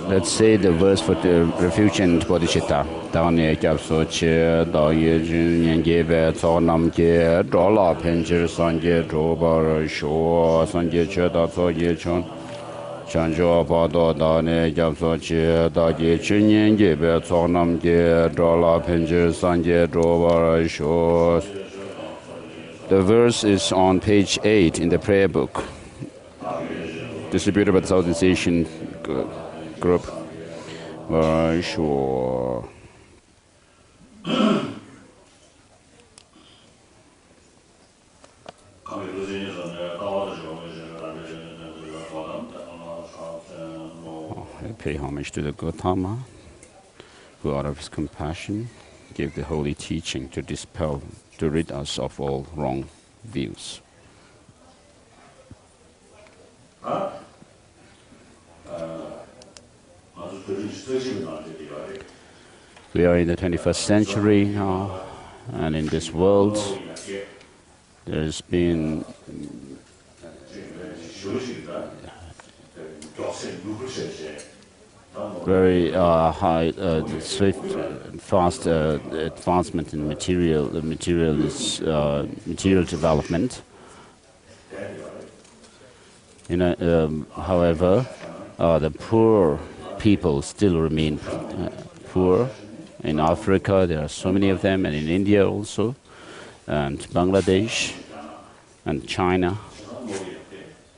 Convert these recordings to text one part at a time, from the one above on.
Let's say the verse for the refuge and bodhisattva. Dāne kyabso che, dāye jun nyenge tso namge, dōla penjir sanje drobar sho, sanje che da tso ye chon. Chanjo pado dāne kyabso che, dāye jun nyenge tso namge, dōla penjir sanje drobar sho. The verse is on page 8 in the prayer book, distributed by the Southeast Asian group. Sure. I pay homage to the Gautama, who out of his compassion gave the holy teaching to dispel, to rid us of all wrong views. We are in the 21st century now, and in this world there's been very high, swift, fast advancement in material development. However, the poor people still remain poor. In Africa, there are so many of them, and in India also, and Bangladesh, and China.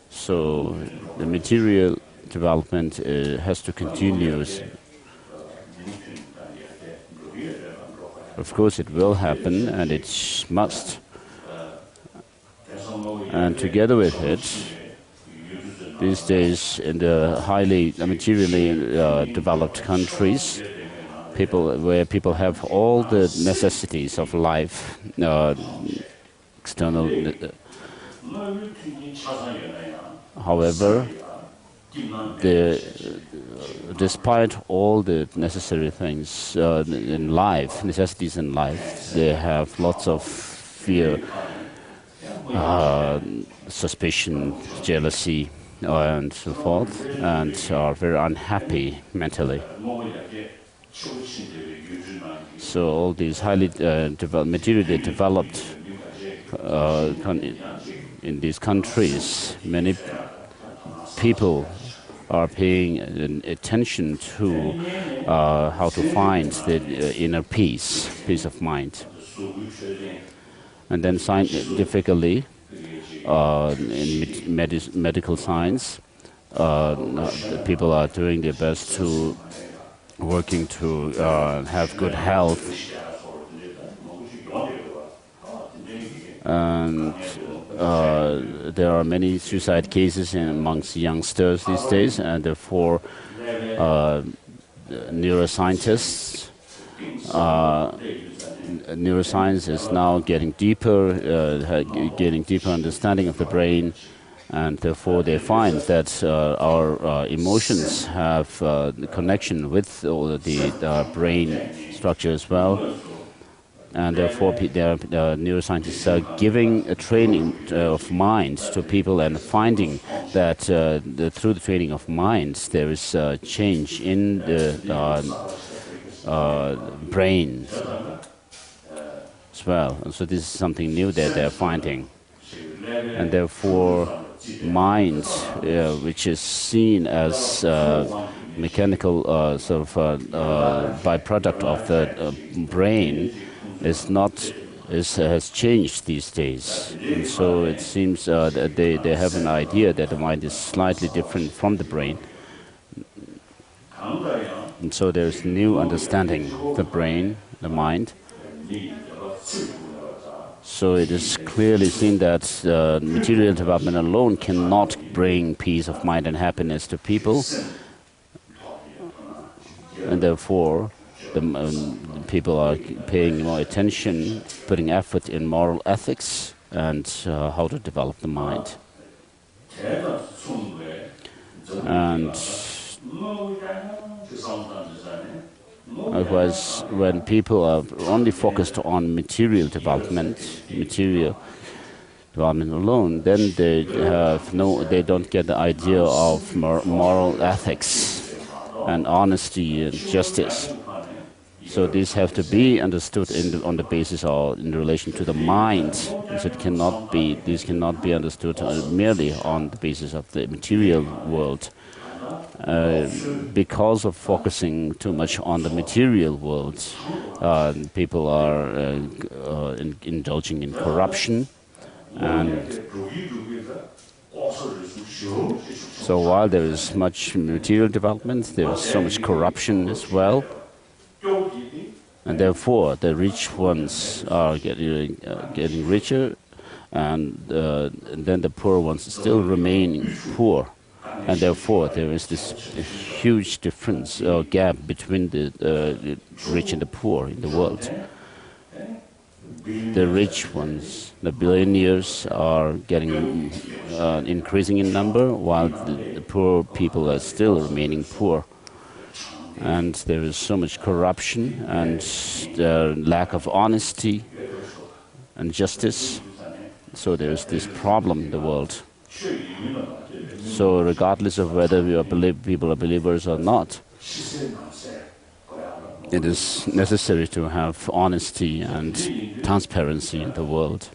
So the material development has to continue. Of course, it will happen, and it must. And together with it, these days, in the highly materially developed countries, where people have all the necessities of life, external. However, despite all the necessary things in life, necessities in life, they have lots of fear, suspicion, jealousy, and so forth, and are very unhappy mentally. So all these highly materially developed in these countries, many people are paying attention to how to find the inner peace of mind. And then scientifically, in medical science, people are doing their best to working to have good health, and there are many suicide cases amongst youngsters these days, and therefore neuroscientists, neuroscience is now getting deeper understanding of the brain, and therefore they find that our emotions have the connection with all the brain structure as well. And therefore neuroscientists are giving a training of mind to people and finding that through the training of minds there is a change in the brain as well. And so this is something new that they're finding. And therefore mind, which is seen as mechanical byproduct of the brain, has changed these days. And so it seems that they have an idea that the mind is slightly different from the brain. And so there's new understanding of the brain, the mind. So it is clearly seen that material development alone cannot bring peace of mind and happiness to people. And therefore, people are paying more attention, putting effort in moral ethics and how to develop the mind. And otherwise, when people are only focused on material development, development alone, then they don't get the idea of moral ethics and honesty and justice. So these have to be understood on the basis or in relation to the mind. So these cannot be understood merely on the basis of the material world. Because of focusing too much on the material world, people are indulging in corruption. And so while there is much material development, there is so much corruption as well. And therefore, the rich ones are getting richer, and then the poor ones still remain poor. And therefore, there is this huge difference or gap between the rich and the poor in the world. The rich ones, the billionaires, are getting increasing in number, while the poor people are still remaining poor. And there is so much corruption and lack of honesty and justice. So there is this problem in the world. So regardless of whether people are believers or not, it is necessary to have honesty and transparency in the world.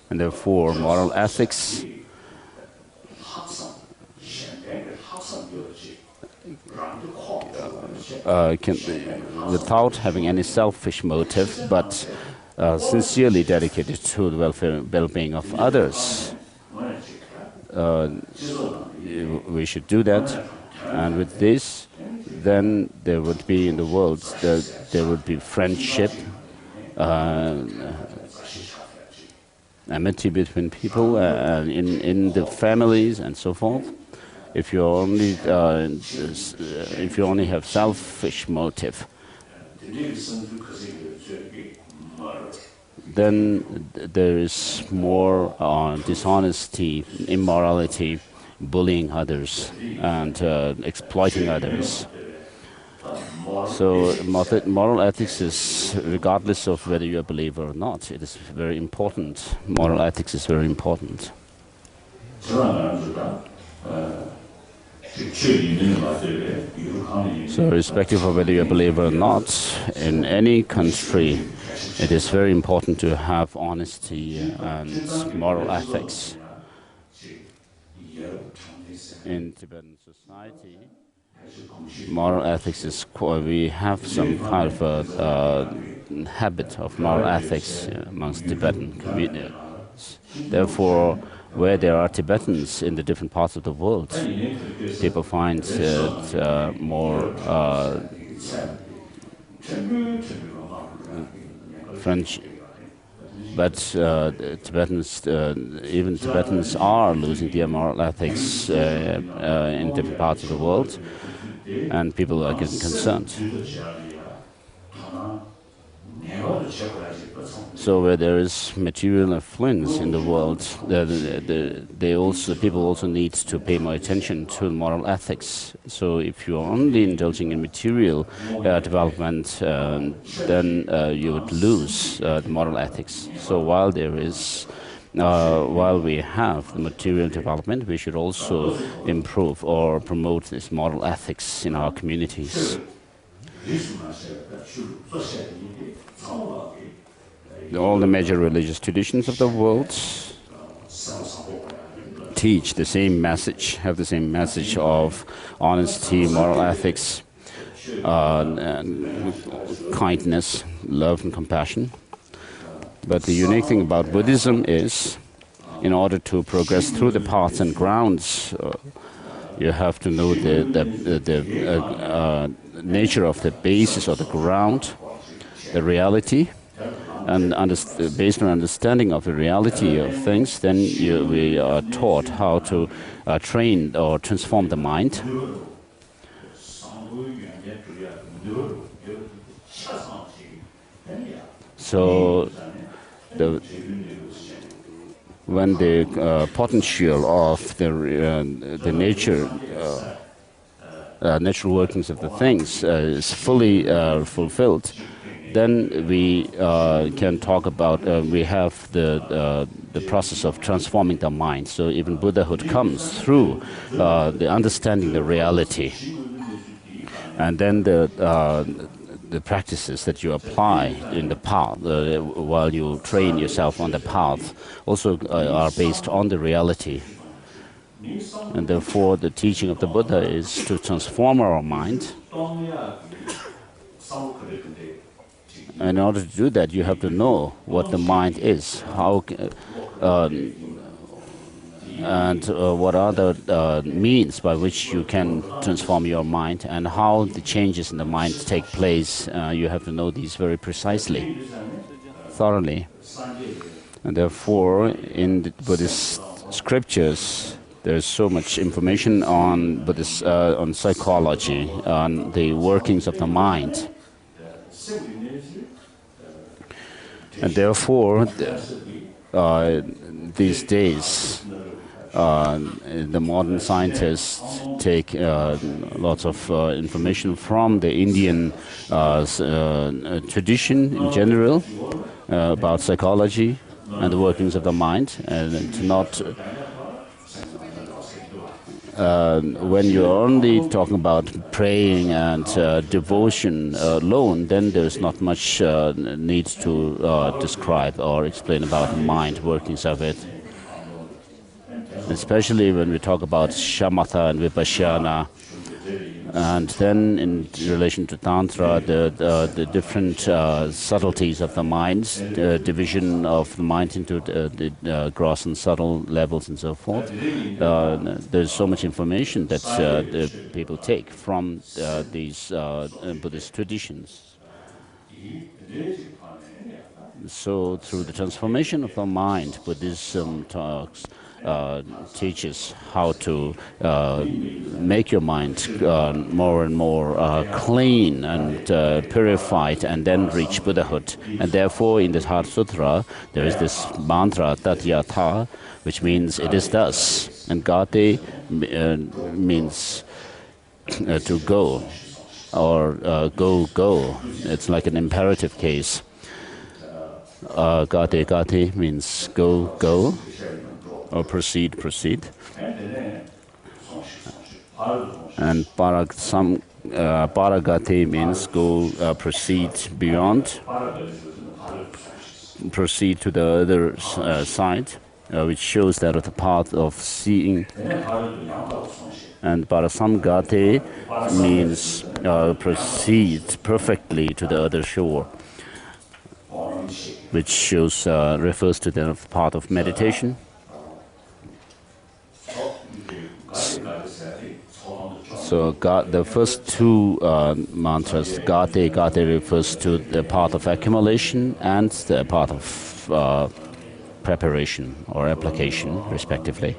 And therefore, moral ethics without having any selfish motive, but sincerely dedicated to the well-being of others. We should do that, and with this, then there would be in the world, there would be friendship, amity between people, in the families and so forth. If you only have selfish motive, then there is more dishonesty, immorality, bullying others, and exploiting others. So moral ethics is, regardless of whether you're a believer or not, it is very important. Moral ethics is very important. So irrespective of whether you're a believer or not, in any country, it is very important to have honesty and moral ethics. In Tibetan society, moral ethics is we have some kind of a habit of moral ethics amongst Tibetan communities. Therefore, where there are Tibetans in the different parts of the world, people find it more French. But Tibetans, even Tibetans are losing their moral ethics in different parts of the world, and people are getting concerned. So where there is material affluence in the world, people also need to pay more attention to moral ethics. So if you are only indulging in material development, then you would lose the moral ethics. So while we have the material development, we should also improve or promote this moral ethics in our communities. All the major religious traditions of the world teach the same message, have the same message of honesty, moral ethics, and kindness, love and compassion. But the unique thing about Buddhism is, in order to progress through the paths and grounds, you have to know the nature of the basis or the ground, the reality, and based on understanding of the reality of things, then we are taught how to train or transform the mind. So when the potential of the nature, natural workings of the things is fully fulfilled, then we can talk about, we have the process of transforming the mind. So even Buddhahood comes through the understanding the reality. And then the practices that you apply in the path while you train yourself on the path also are based on the reality. And therefore, the teaching of the Buddha is to transform our mind. In order to do that, you have to know what the mind is, and what are the means by which you can transform your mind, and how the changes in the mind take place. You have to know these very precisely, thoroughly. And therefore, in the Buddhist scriptures, there's so much information on Buddhist, on psychology, on the workings of the mind. And therefore, these days, the modern scientists take lots of information from the Indian tradition in general about psychology and the workings of the mind, and not when you're only talking about praying and devotion alone, then there's not much need to describe or explain about the mind workings of it. Especially when we talk about shamatha and vipassana, and then in relation to tantra, the different subtleties of the mind, division of the mind into the gross and subtle levels and so forth. There's so much information that the people take from these Buddhist traditions. So through the transformation of the mind, Buddhism teaches how to make your mind more and more clean and purified, and then reach Buddhahood. And therefore, in the Heart Sutra, there is this mantra, Tatyatha, which means it is thus. And Gate means to go, or go. It's like an imperative case. Gate means go, or proceed. And paragati means go, proceed beyond, proceed to the other side, which shows that the path of seeing. And parasamgati means proceed perfectly to the other shore, which shows refers to the path of meditation. So the first two mantras, Gate refers to the path of accumulation and the path of preparation or application, respectively.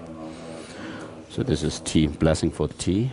So this is tea, blessing for the tea.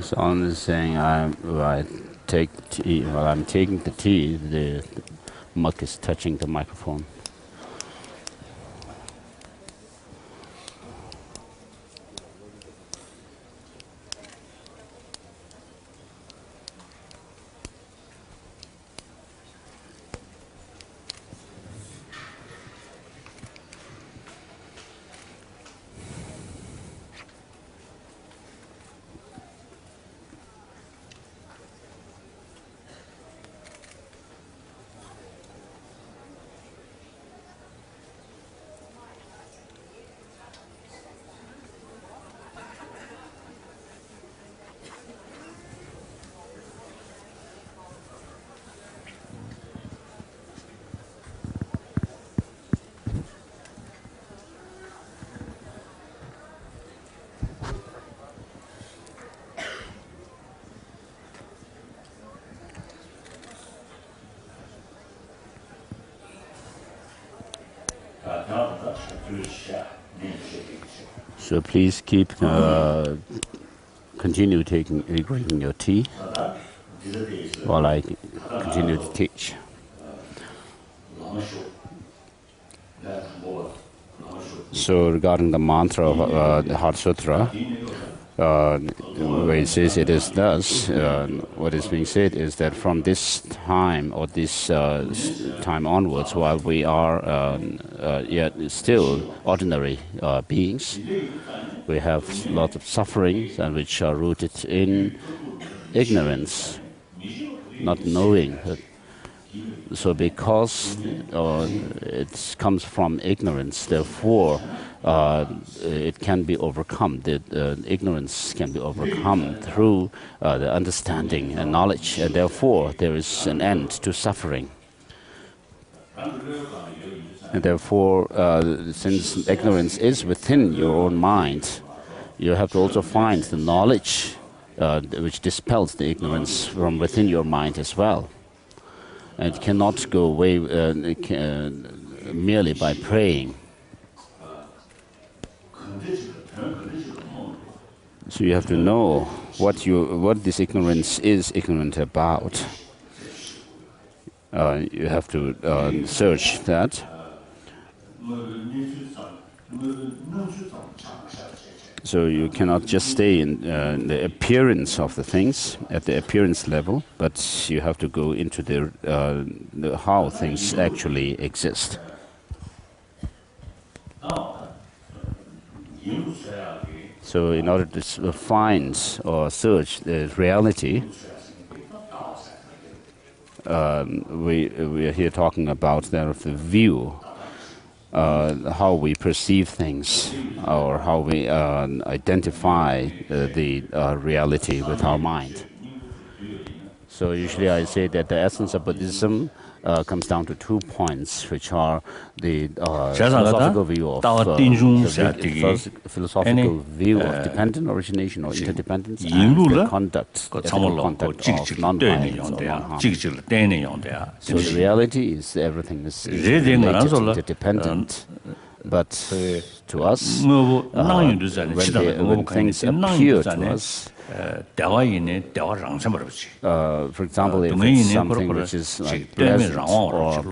Someone is saying, I take tea. While I'm taking the tea, the mug is touching the microphone. So please continue drinking your tea while I continue to teach. So regarding the mantra of the Heart Sutra, where it says it is thus, what is being said is that from this time or this time onwards, while we are yet still ordinary beings, we have lots of sufferings and which are rooted in ignorance, not knowing. So because it comes from ignorance, therefore it can be overcome. The ignorance can be overcome through the understanding and knowledge, and therefore there is an end to suffering. And therefore, since ignorance is within your own mind, you have to also find the knowledge which dispels the ignorance from within your mind as well. And it cannot go away merely by praying. So you have to know what this ignorance is ignorant about. You have to search that. So you cannot just stay in the appearance of the things at the appearance level, but you have to go into the how things actually exist. So in order to find or search the reality, we are here talking about the view, how we perceive things, or how we identify the reality with our mind. So usually I say that the essence of Buddhism comes down to 2 points, which are the philosophical view of dependent origination or interdependence, and the conduct, ethical conduct of non-violence or non-harm. So the reality is everything is related, interdependent. But to us, when things appear to us, for example, if it's something which is like pleasant or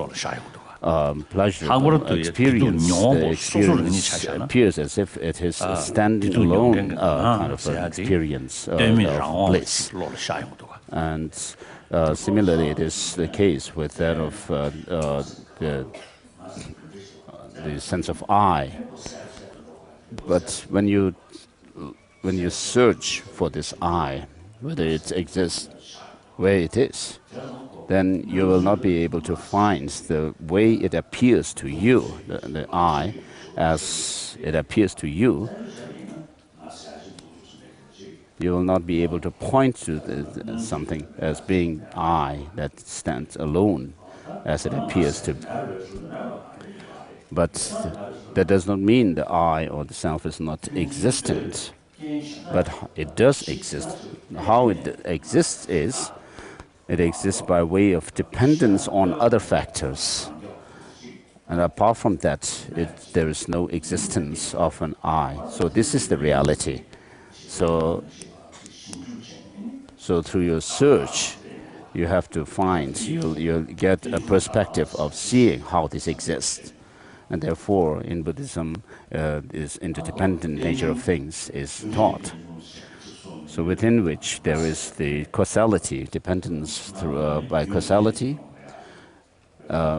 pleasure experience, the experience appears as if it is a standing alone kind of an experience of bliss. And similarly, it is the case with that of the sense of I. But when you search for this I, whether it exists where it is, then you will not be able to find the way it appears to you, the I, as it appears to you. You will not be able to point to something as being I that stands alone as it appears to be. But that does not mean the I or the self is not existent. But it does exist. How it exists is, it exists by way of dependence on other factors. And apart from that, there is no existence of an I. So this is the reality. So through your search, you have to find, you'll get a perspective of seeing how this exists. And therefore, in Buddhism, this interdependent nature of things is taught. So within which there is the causality, dependence by causality,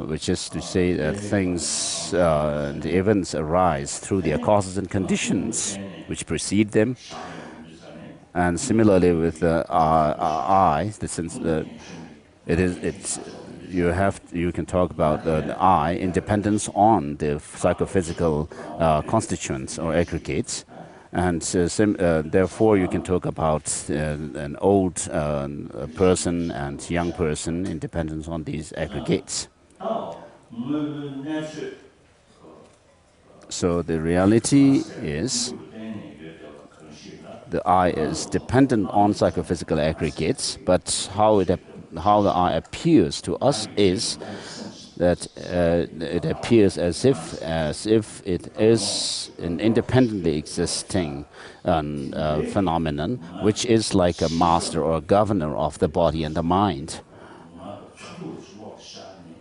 which is to say that things, the events arise through their causes and conditions which precede them. And similarly with the I, the sense that you can talk about the I in dependence on the psychophysical constituents or aggregates, and therefore you can talk about an old person and young person in dependence on these aggregates. So the reality is the I is dependent on psychophysical aggregates, but how the I appears to us is that it appears as if it is an independently existing phenomenon, which is like a master or a governor of the body and the mind.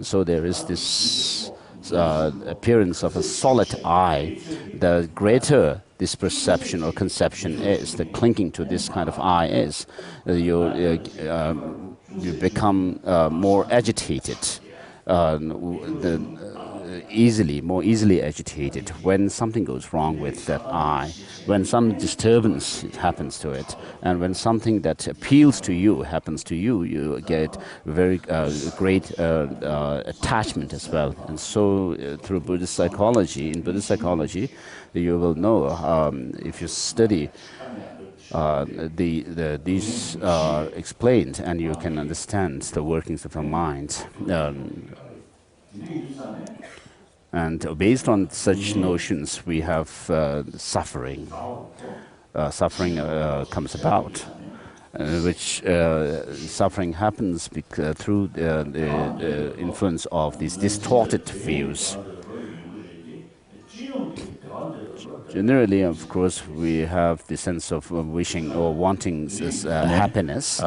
So there is this appearance of a solid I. The greater this perception or conception is, the clinging to this kind of I is, you become more agitated, more easily agitated when something goes wrong with that I, when some disturbance happens to it, and when something that appeals to you happens to you, you get very great attachment as well. And so through Buddhist psychology, in Buddhist psychology, you will know, if you study these are explained, and you can understand the workings of the mind. And based on such notions, we have suffering. Suffering comes about, which suffering happens through the influence of these distorted views. Generally, of course, we have the sense of wishing or wanting happiness.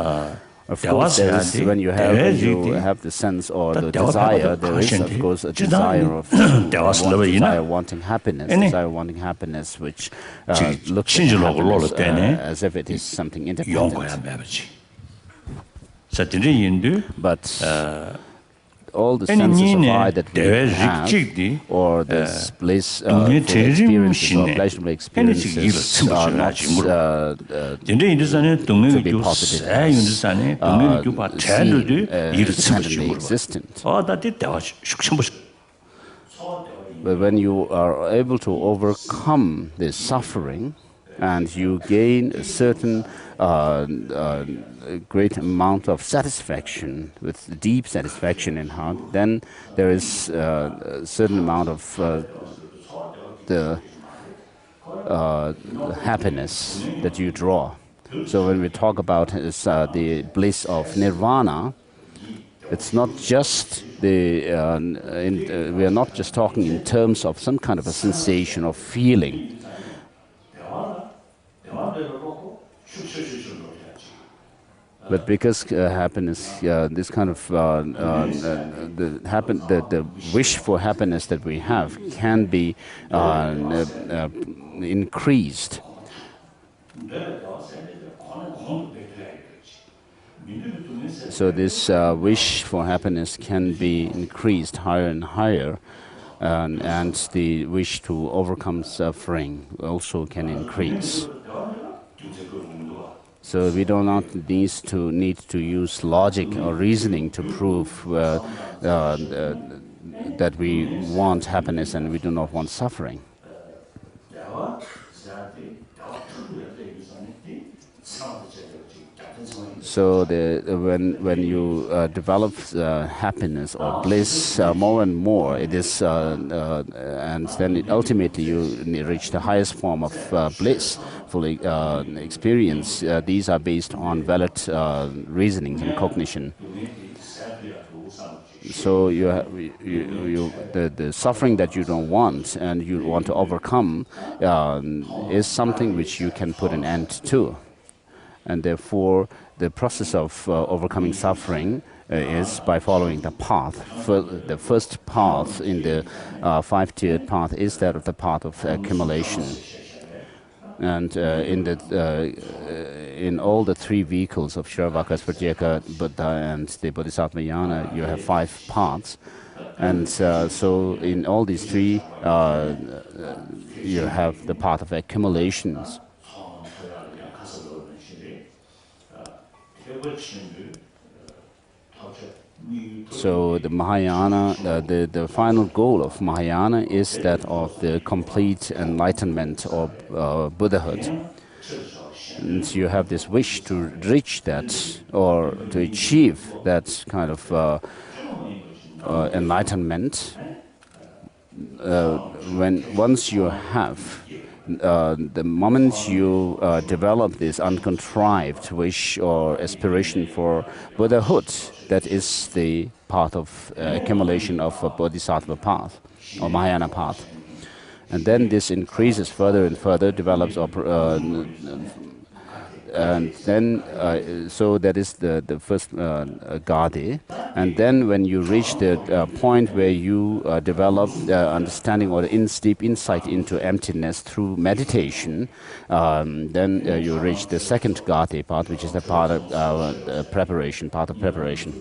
Of course, when you have the sense or the desire, there is, of course, a desire of wanting happiness, which looks at happiness as if it is something independent. But all the senses of I that we have, or this bliss experiences or pleasurable experiences, are not to be posited as independently existent. But when you are able to overcome this suffering, and you gain a certain great amount of satisfaction, with deep satisfaction in heart, then there is a certain amount of the happiness that you draw. So when we talk about the bliss of nirvana, it's not just we are not just talking in terms of some kind of a sensation or feeling. But because happiness, this kind of the wish for happiness that we have can be increased. So this wish for happiness can be increased higher and higher, and the wish to overcome suffering also can increase. So we do not need to use logic or reasoning to prove that we want happiness and we do not want suffering. So when you develop happiness or bliss more and more, it is, and then ultimately you reach the highest form of bliss, fully experience. These are based on valid reasoning and cognition. So the suffering that you don't want and you want to overcome is something which you can put an end to. And therefore, the process of overcoming suffering is by following the path. The first path in the five-tiered path is that of the path of accumulation. And in all the three vehicles of Shravaka, Svajeka, Buddha, and the Bodhisattva Yana, you have 5 paths. And so in all these three, you have the path of accumulations. So the Mahayana, the final goal of Mahayana is that of the complete enlightenment or Buddhahood. And you have this wish to reach that or to achieve that kind of enlightenment. Once you have the moment you develop this uncontrived wish or aspiration for Buddhahood, that is the path of accumulation of a Bodhisattva path or Mahayana path. And then this increases further and further, develops and then so that is the first gadi. And then when you reach the point where you develop understanding or deep insight into emptiness through meditation, then you reach the second gadi part, which is the part of preparation, part of preparation.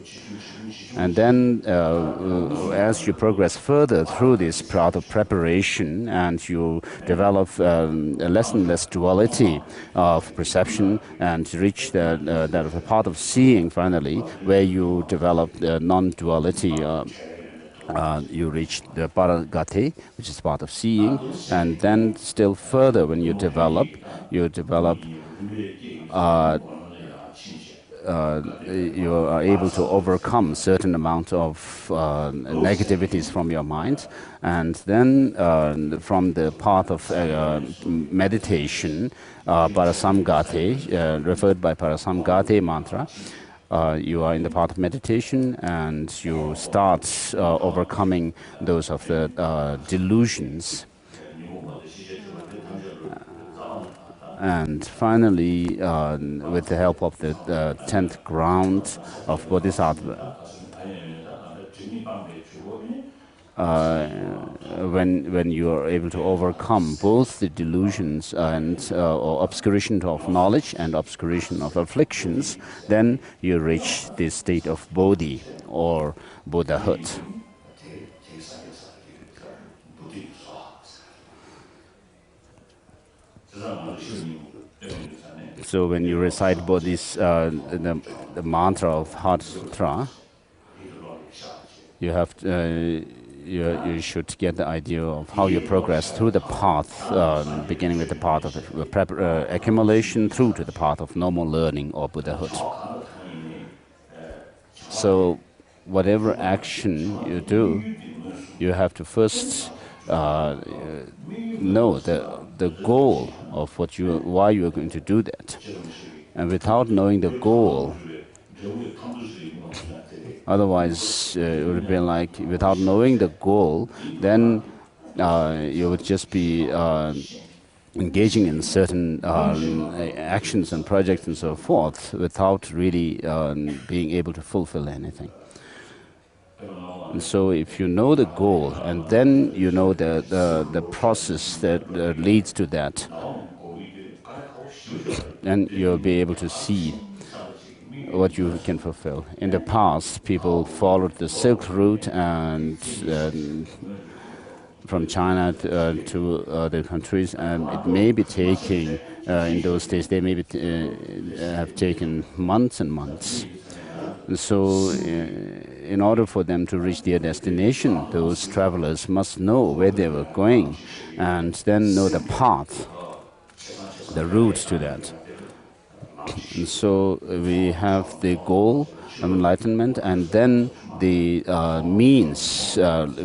And then as you progress further through this path of preparation and you develop less and less duality of perception and reach that part of seeing finally, where you develop non-duality, you reach the paragati, which is part of seeing. And then still further when you develop you are able to overcome certain amount of negativities from your mind. And then from the path of meditation, Parasamgati, referred by Parasamgati mantra, you are in the path of meditation and you start overcoming those of the delusions. And finally, with the help of the 10th ground of Bodhisattva, when you are able to overcome both the delusions and or obscuration of knowledge and obscuration of afflictions, then you reach the state of Bodhi or Buddhahood. So when you recite Bodhi's, the mantra of Heart Sutra, you have to, you should get the idea of how you progress through the path, beginning with the path of accumulation through to the path of normal learning or Buddhahood. So whatever action you do, you have to first know the goal of why you are going to do that. And without knowing the goal, otherwise it would be like, without knowing the goal, then you would just be engaging in certain actions and projects and so forth without really being able to fulfill anything. And so if you know the goal and then you know the process that leads to that, then you'll be able to see what you can fulfill. In the past, people followed the Silk Route and from China to other countries, and it may be taking, in those days, they may have taken months and months. And so in order for them to reach their destination, those travelers must know where they were going and then know the path, the route to that. And so we have the goal of enlightenment and then the means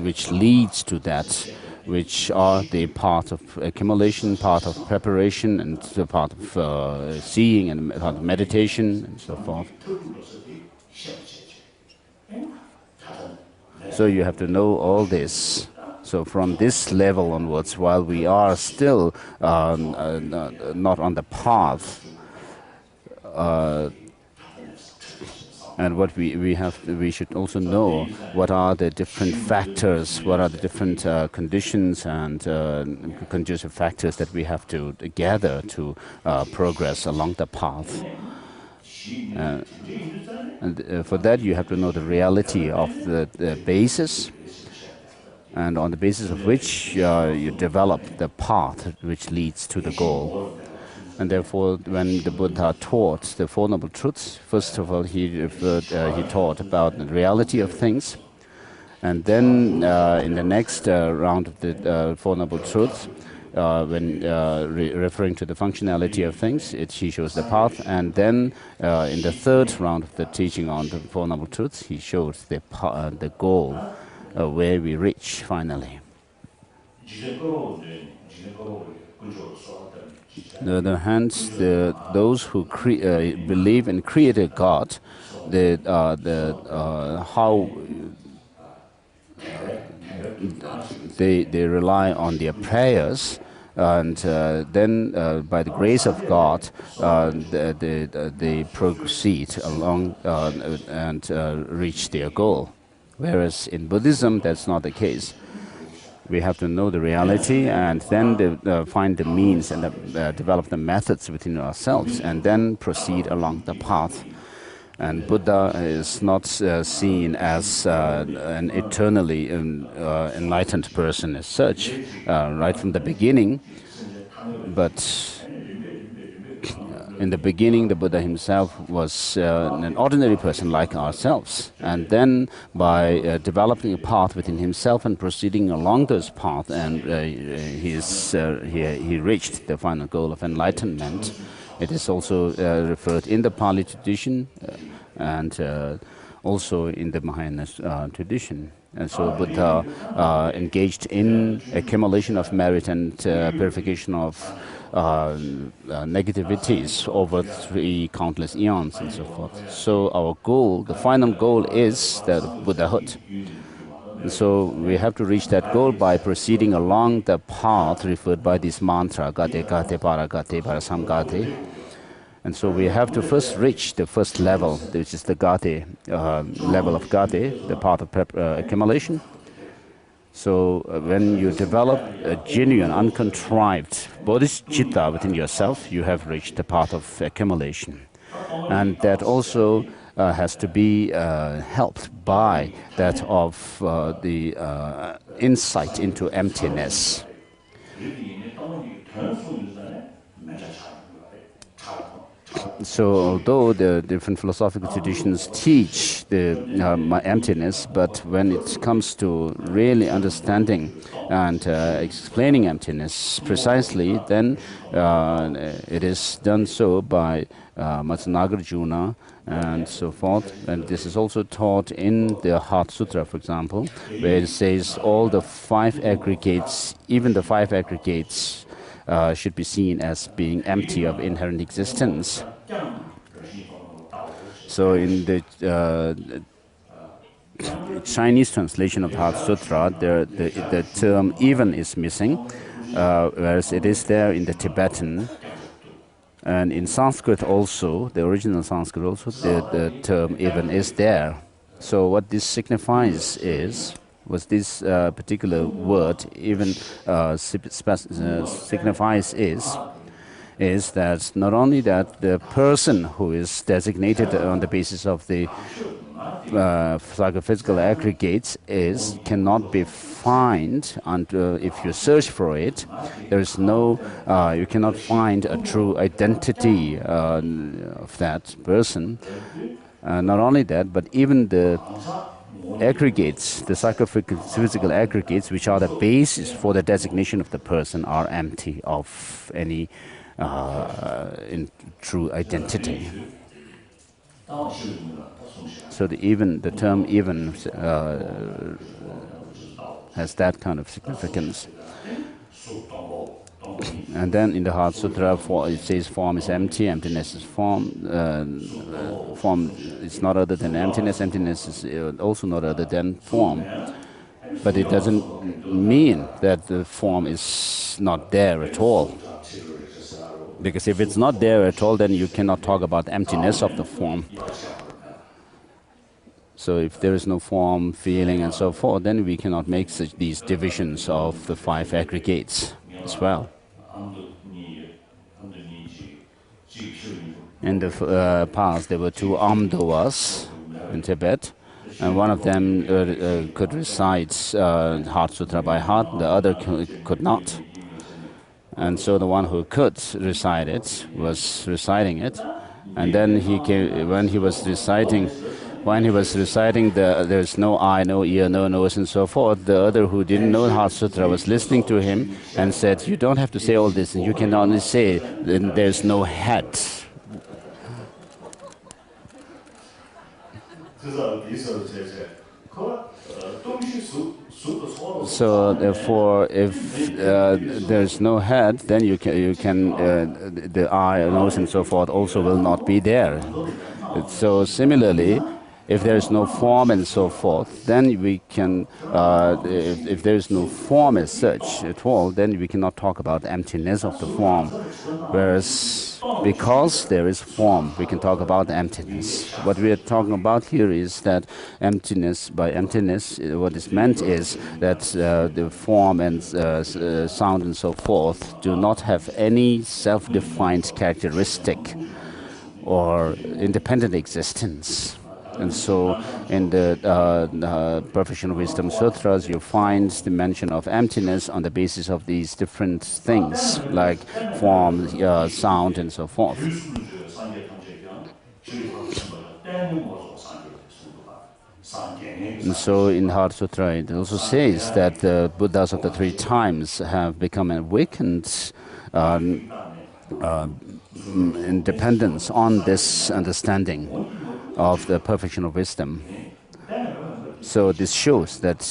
which leads to that, which are the path of accumulation, path of preparation, and the path of seeing and path of meditation and so forth. So you have to know all this. So from this level onwards, while we are still not on the path, and what we should also know what are the different factors, what are the different conditions and conducive factors that we have to gather to progress along the path. And for that you have to know the reality of the basis, and on the basis of which you develop the path which leads to the goal. And therefore, when the Buddha taught the Four Noble Truths, first of all, he taught about the reality of things. And then in the next round of the Four Noble Truths, when referring to the functionality of things, he shows the path. And then in the third round of the teaching on the Four Noble Truths, he shows the goal, where we reach finally. On the other hand, those who believe in created God, how they rely on their prayers, and then by the grace of God, they proceed along and reach their goal. Whereas in Buddhism, that's not the case. We have to know the reality and then find the means and develop the methods within ourselves and then proceed along the path. And Buddha is not seen as an eternally enlightened person as such, right from the beginning. But in the beginning, the Buddha himself was an ordinary person like ourselves. And then by developing a path within himself and proceeding along this path, and he reached the final goal of enlightenment. It is also referred in the Pali tradition and also in the Mahayana tradition. And so Buddha engaged in accumulation of merit and purification of negativities over 3 countless eons and so forth. So our goal, the final goal, is that of Buddhahood. And so we have to reach that goal by proceeding along the path referred by this mantra, Gate Gate Paragate Parasamgate. And so we have to first reach the first level, which is the Gate, level of Gate, the path of accumulation. So when you develop a genuine, uncontrived bodhicitta within yourself, you have reached the path of accumulation. And that also has to be helped by that of the insight into emptiness. So although the different philosophical traditions teach the emptiness, but when it comes to really understanding and explaining emptiness precisely, then it is done so by Nagarjuna and so forth. And this is also taught in the Heart Sutra, for example, where it says all the 5 aggregates, even the 5 aggregates, should be seen as being empty of inherent existence. So in the Chinese translation of the Heart Sutra, the term even is missing, whereas it is there in the Tibetan. And in Sanskrit also, the original Sanskrit also, the term even is there. So what this signifies was this particular word even signifies is that not only that the person who is designated on the basis of the psychophysical aggregates cannot be found, and if you search for it, there is no, you cannot find a true identity of that person. Not only that, but even the aggregates, the psychophysical aggregates, which are the basis for the designation of the person, are empty of any in true identity. So the term even has that kind of significance. And then in the Heart Sutra, it says form is empty, emptiness is form. Form is not other than emptiness, emptiness is also not other than form. But it doesn't mean that the form is not there at all. Because if it's not there at all, then you cannot talk about emptiness of the form. So if there is no form, feeling, and so forth, then we cannot make these divisions of the 5 aggregates as well. In the past, there were 2 Amdoas in Tibet, and one of them could recite Heart Sutra by heart, the other could not. And so the one who could recite it was reciting it, and then when he was reciting, there's no eye, no ear, no nose, and so forth. The other who didn't know Heart Sutra was listening to him and said, "You don't have to say all this, and you can only say there's no head." So therefore, if there's no head, then the eye, nose, and so forth also will not be there. So similarly, if there is no form and so forth, then we can, if there is no form as such at all, then we cannot talk about emptiness of the form. Whereas because there is form, we can talk about emptiness. What we are talking about here is that emptiness, by emptiness, what is meant is that the form and sound and so forth do not have any self-defined characteristic or independent existence. And so in the Perfection of Wisdom Sutras, you find the mention of emptiness on the basis of these different things, like form, sound, and so forth. And so in Heart Sutra, it also says that the Buddhas of the three times have become awakened in dependence on this understanding of the perfection of wisdom. So this shows that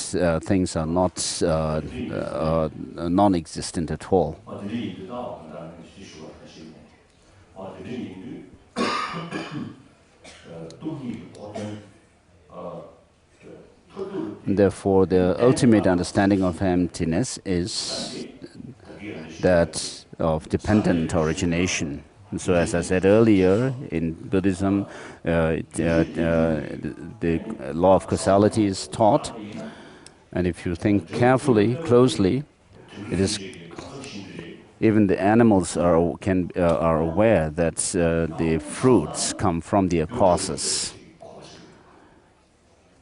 things are not non-existent at all. Therefore, the ultimate understanding of emptiness is that of dependent origination. And so, as I said earlier, in Buddhism, the law of causality is taught, and if you think carefully, closely, it is even the animals are aware that the fruits come from their causes,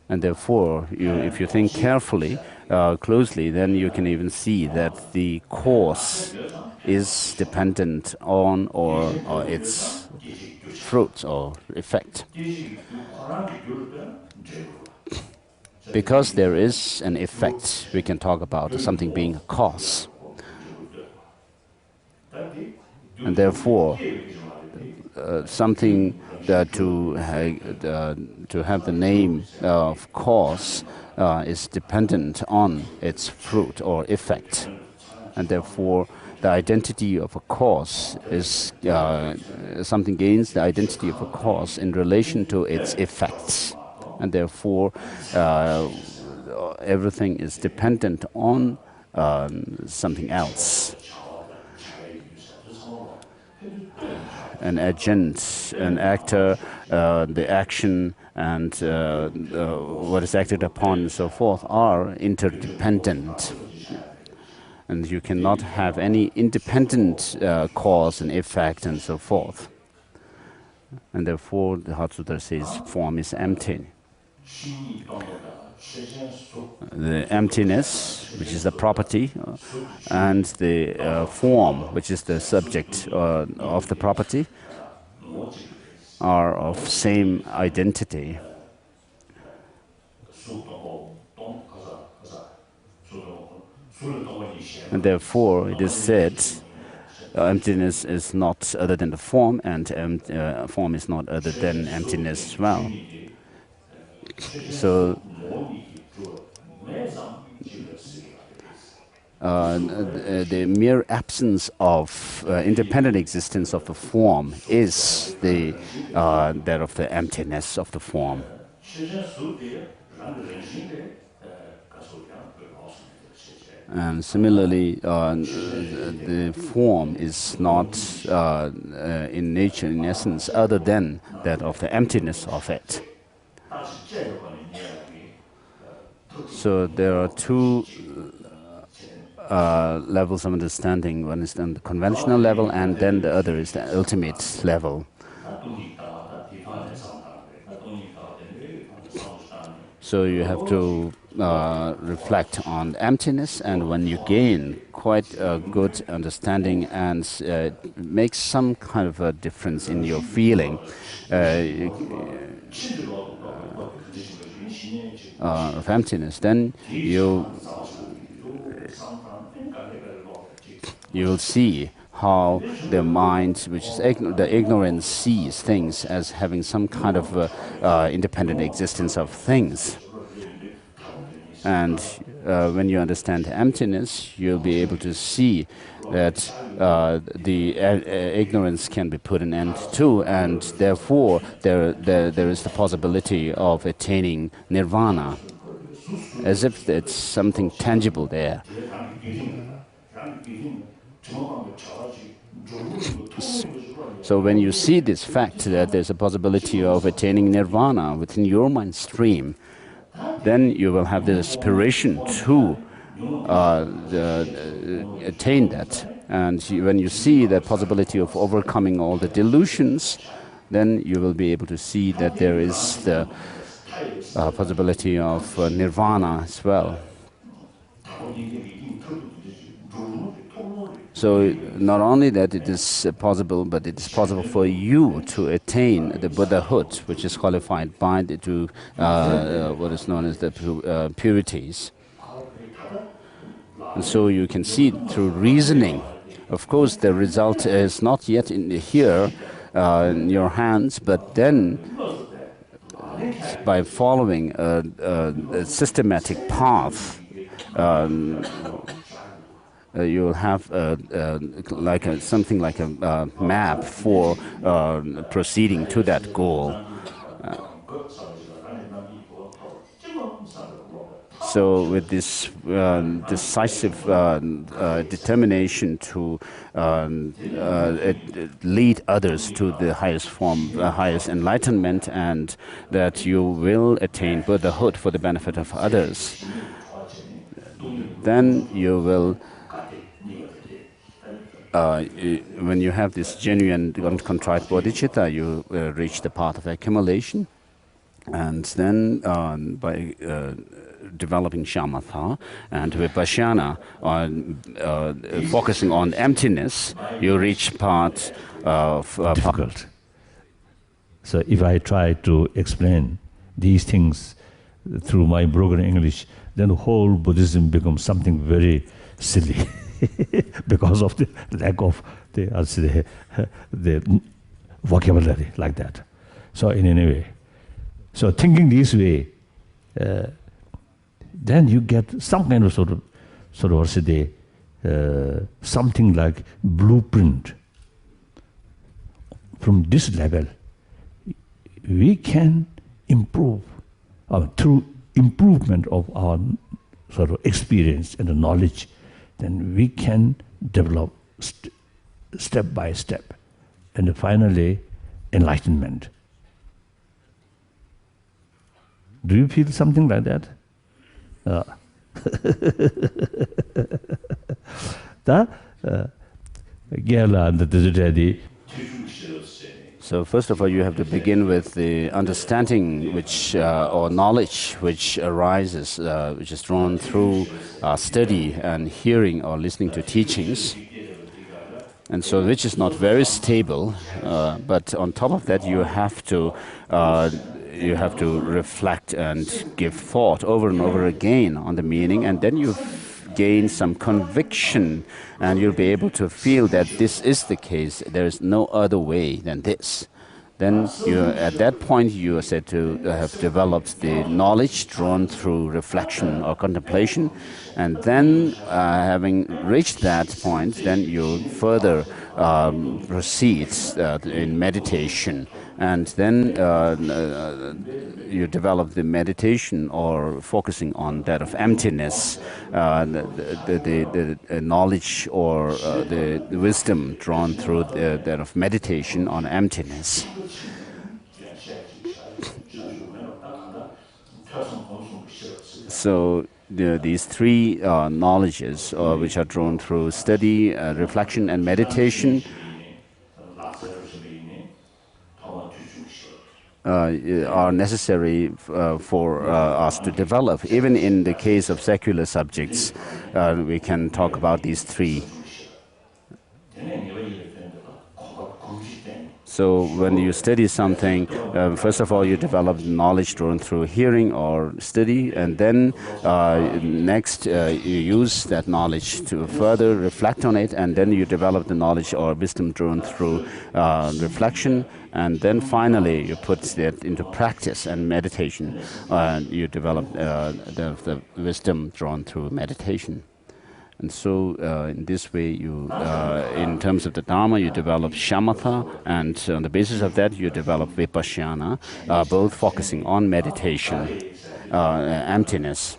and therefore, if you think carefully, closely, then you can even see that the cause is dependent on or its fruits or effect. Because there is an effect, we can talk about something being a cause. And therefore, something to have the name of cause is dependent on its fruit or effect. And therefore, the identity of a cause is something gains the identity of a cause in relation to its effects. And therefore, everything is dependent on something else. An agent, an actor, the action, and what is acted upon and so forth are interdependent. And you cannot have any independent cause and effect and so forth. And therefore, the Heart Sutra says form is empty. The emptiness, which is the property, and the form, which is the subject of the property, are of same identity. And therefore, it is said, emptiness is not other than the form, and form is not other than emptiness as well. So, the mere absence of independent existence of the form is that of the emptiness of the form. And similarly, the form is not in nature, in essence, other than that of the emptiness of it. So there are two levels of understanding. One is the conventional level, and then the other is the ultimate level. So you have to reflect on emptiness, and when you gain quite a good understanding and make some kind of a difference in your feeling of emptiness, then you'll see how the mind, which is the ignorance, sees things as having some kind of independent existence of things. And when you understand emptiness, you'll be able to see that the ignorance can be put an end to, and therefore there is the possibility of attaining nirvana, as if it's something tangible there. So when you see this fact that there's a possibility of attaining nirvana within your mind stream, then you will have the aspiration to attain that. And when you see the possibility of overcoming all the delusions, then you will be able to see that there is the possibility of nirvana as well. So not only that it is possible, but it is possible for you to attain the Buddhahood, which is qualified by the what is known as the purities. And so you can see through reasoning. Of course, the result is not yet here in your hands, but then by following a systematic path, you'll have something like a map for proceeding to that goal. So with this decisive determination to lead others to the highest form, highest enlightenment, and that you will attain Buddhahood for the benefit of others, then you will, when you have this genuine contrite bodhicitta, you reach the path of accumulation. And then by developing shamatha and vipassana, focusing on emptiness, you reach part of difficult. So if I try to explain these things through my broken English, then the whole Buddhism becomes something very silly because of the lack of the vocabulary like that. So in any way, so thinking this way, then you get some kind of sort of something like blueprint. From this level, we can improve through improvement of our sort of experience and the knowledge. Then we can develop step by step, and finally enlightenment. Do you feel something like that? So first of all, you have to begin with the understanding which, or knowledge which arises, which is drawn through study and hearing or listening to teachings. And so which is not very stable, but on top of that you have to reflect and give thought over and over again on the meaning, and then you gain some conviction, and you'll be able to feel that this is the case, there is no other way than this. Then at that point you are said to have developed the knowledge drawn through reflection or contemplation, and then having reached that point, then you further proceed in meditation, and then you develop the meditation or focusing on that of emptiness, the knowledge or the wisdom drawn through that of meditation on emptiness. So these three knowledges which are drawn through study, reflection and meditation are necessary for us to develop. Even in the case of secular subjects, we can talk about these three. So when you study something, first of all, you develop knowledge drawn through hearing or study, and then next you use that knowledge to further reflect on it, and then you develop the knowledge or wisdom drawn through reflection, and then finally you put that into practice and meditation. You develop the wisdom drawn through meditation. And so in this way, you, in terms of the Dharma, you develop shamatha, and on the basis of that, you develop vipassana, both focusing on meditation, emptiness.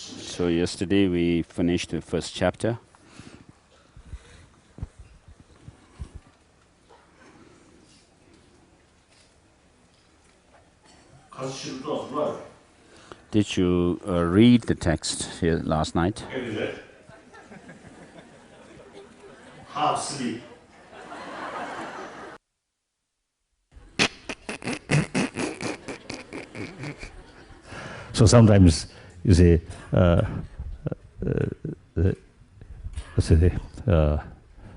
So yesterday we finished the first chapter. Did you read the text here last night? Half sleep. So sometimes you say,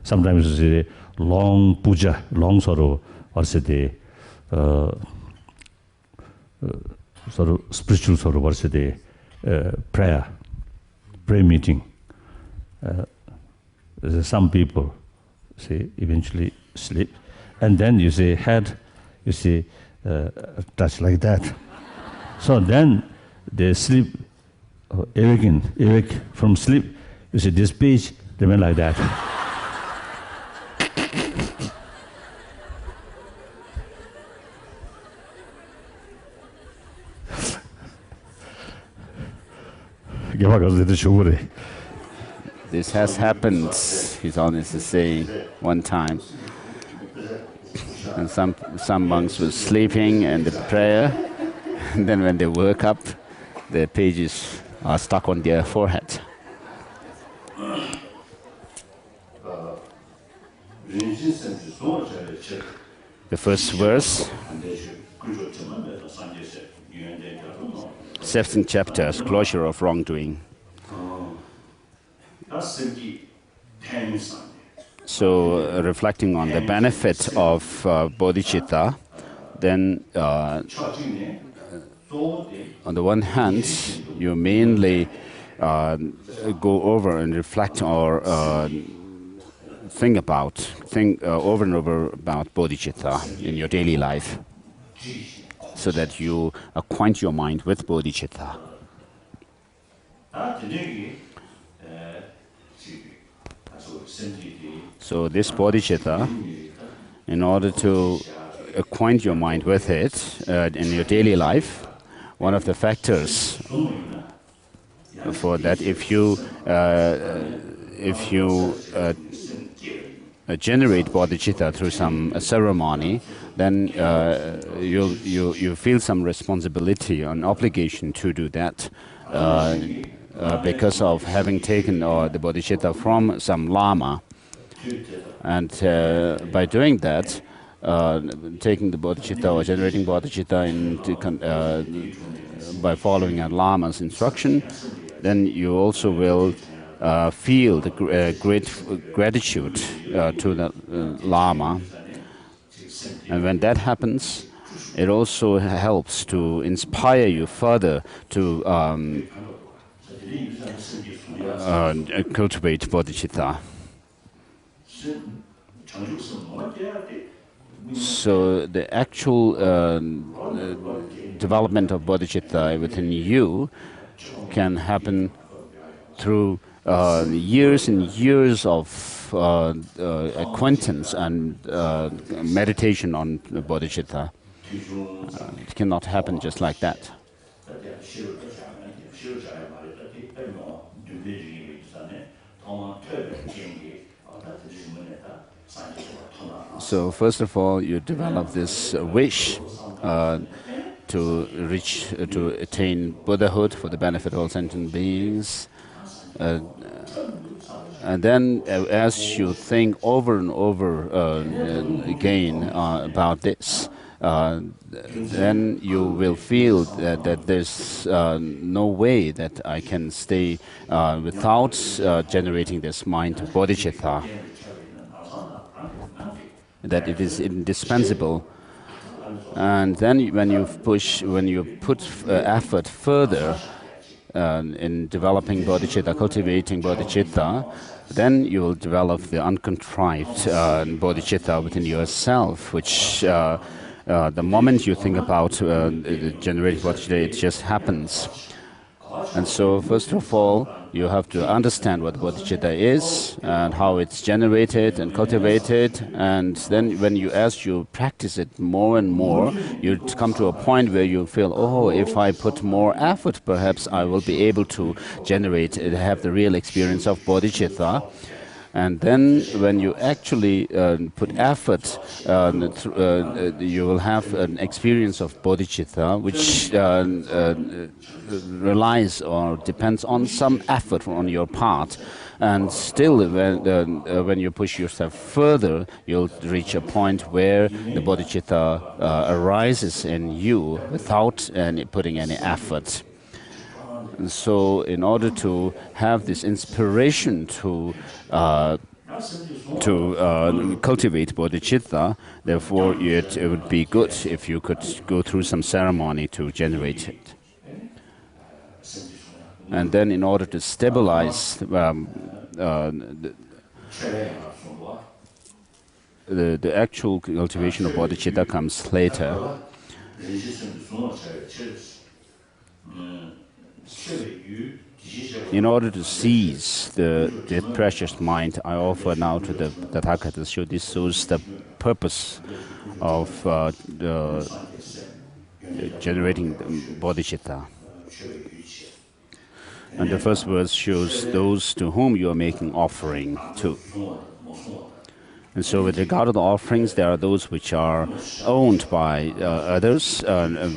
sometimes you say long puja, long sorrow, or say sort of spiritual sort of, or say prayer meeting. Some people say eventually sleep, and then you say head, you say touch like that. So then they sleep, awake from sleep. You see, this page remain like that. This has happened, His Holiness is saying, one time. And some monks were sleeping in the prayer, and then when they woke up, the pages are stuck on their forehead. The first verse, 7th chapter, closure of wrongdoing. So reflecting on the benefit of bodhicitta, then on the one hand, you mainly go over and reflect or think over and over about bodhicitta in your daily life, so that you acquaint your mind with bodhicitta. So this bodhicitta, in order to acquaint your mind with it in your daily life, one of the factors for that, if you generate bodhicitta through some ceremony, then you feel some responsibility and obligation to do that, because of having taken the bodhicitta from some lama. And by doing that, taking the bodhicitta or generating bodhicitta by following a lama's instruction, then you also will feel the great gratitude to the lama. And when that happens, it also helps to inspire you further to cultivate bodhicitta. So the actual development of bodhicitta within you can happen through years and years of acquaintance and meditation on bodhicitta. It cannot happen just like that. So first of all, you develop this wish to attain Buddhahood for the benefit of all sentient beings. And then as you think over and over again about this, then you will feel that there's no way that I can stay without generating this mind of bodhicitta, that it is indispensable. And then when you put effort further in developing bodhicitta, cultivating bodhicitta, then you will develop the uncontrived bodhicitta within yourself, which the moment you think about generating bodhicitta, it just happens. And so first of all, you have to understand what bodhicitta is and how it's generated and cultivated. And then as you practice it more and more, you come to a point where you feel, oh, if I put more effort, perhaps I will be able to have the real experience of bodhicitta. And then when you actually put effort, you will have an experience of bodhicitta, which relies or depends on some effort on your part. And still, when you push yourself further, you'll reach a point where the bodhicitta arises in you without putting any effort. And so in order to have this inspiration to cultivate bodhicitta, therefore it would be good if you could go through some ceremony to generate it. And then in order to stabilize the actual cultivation of bodhicitta comes later. In order to seize the precious mind, I offer now to the Tathagata show this shows the purpose of generating bodhicitta. And the first verse shows those to whom you are making offering to. And so with regard to the offerings, there are those which are owned by others,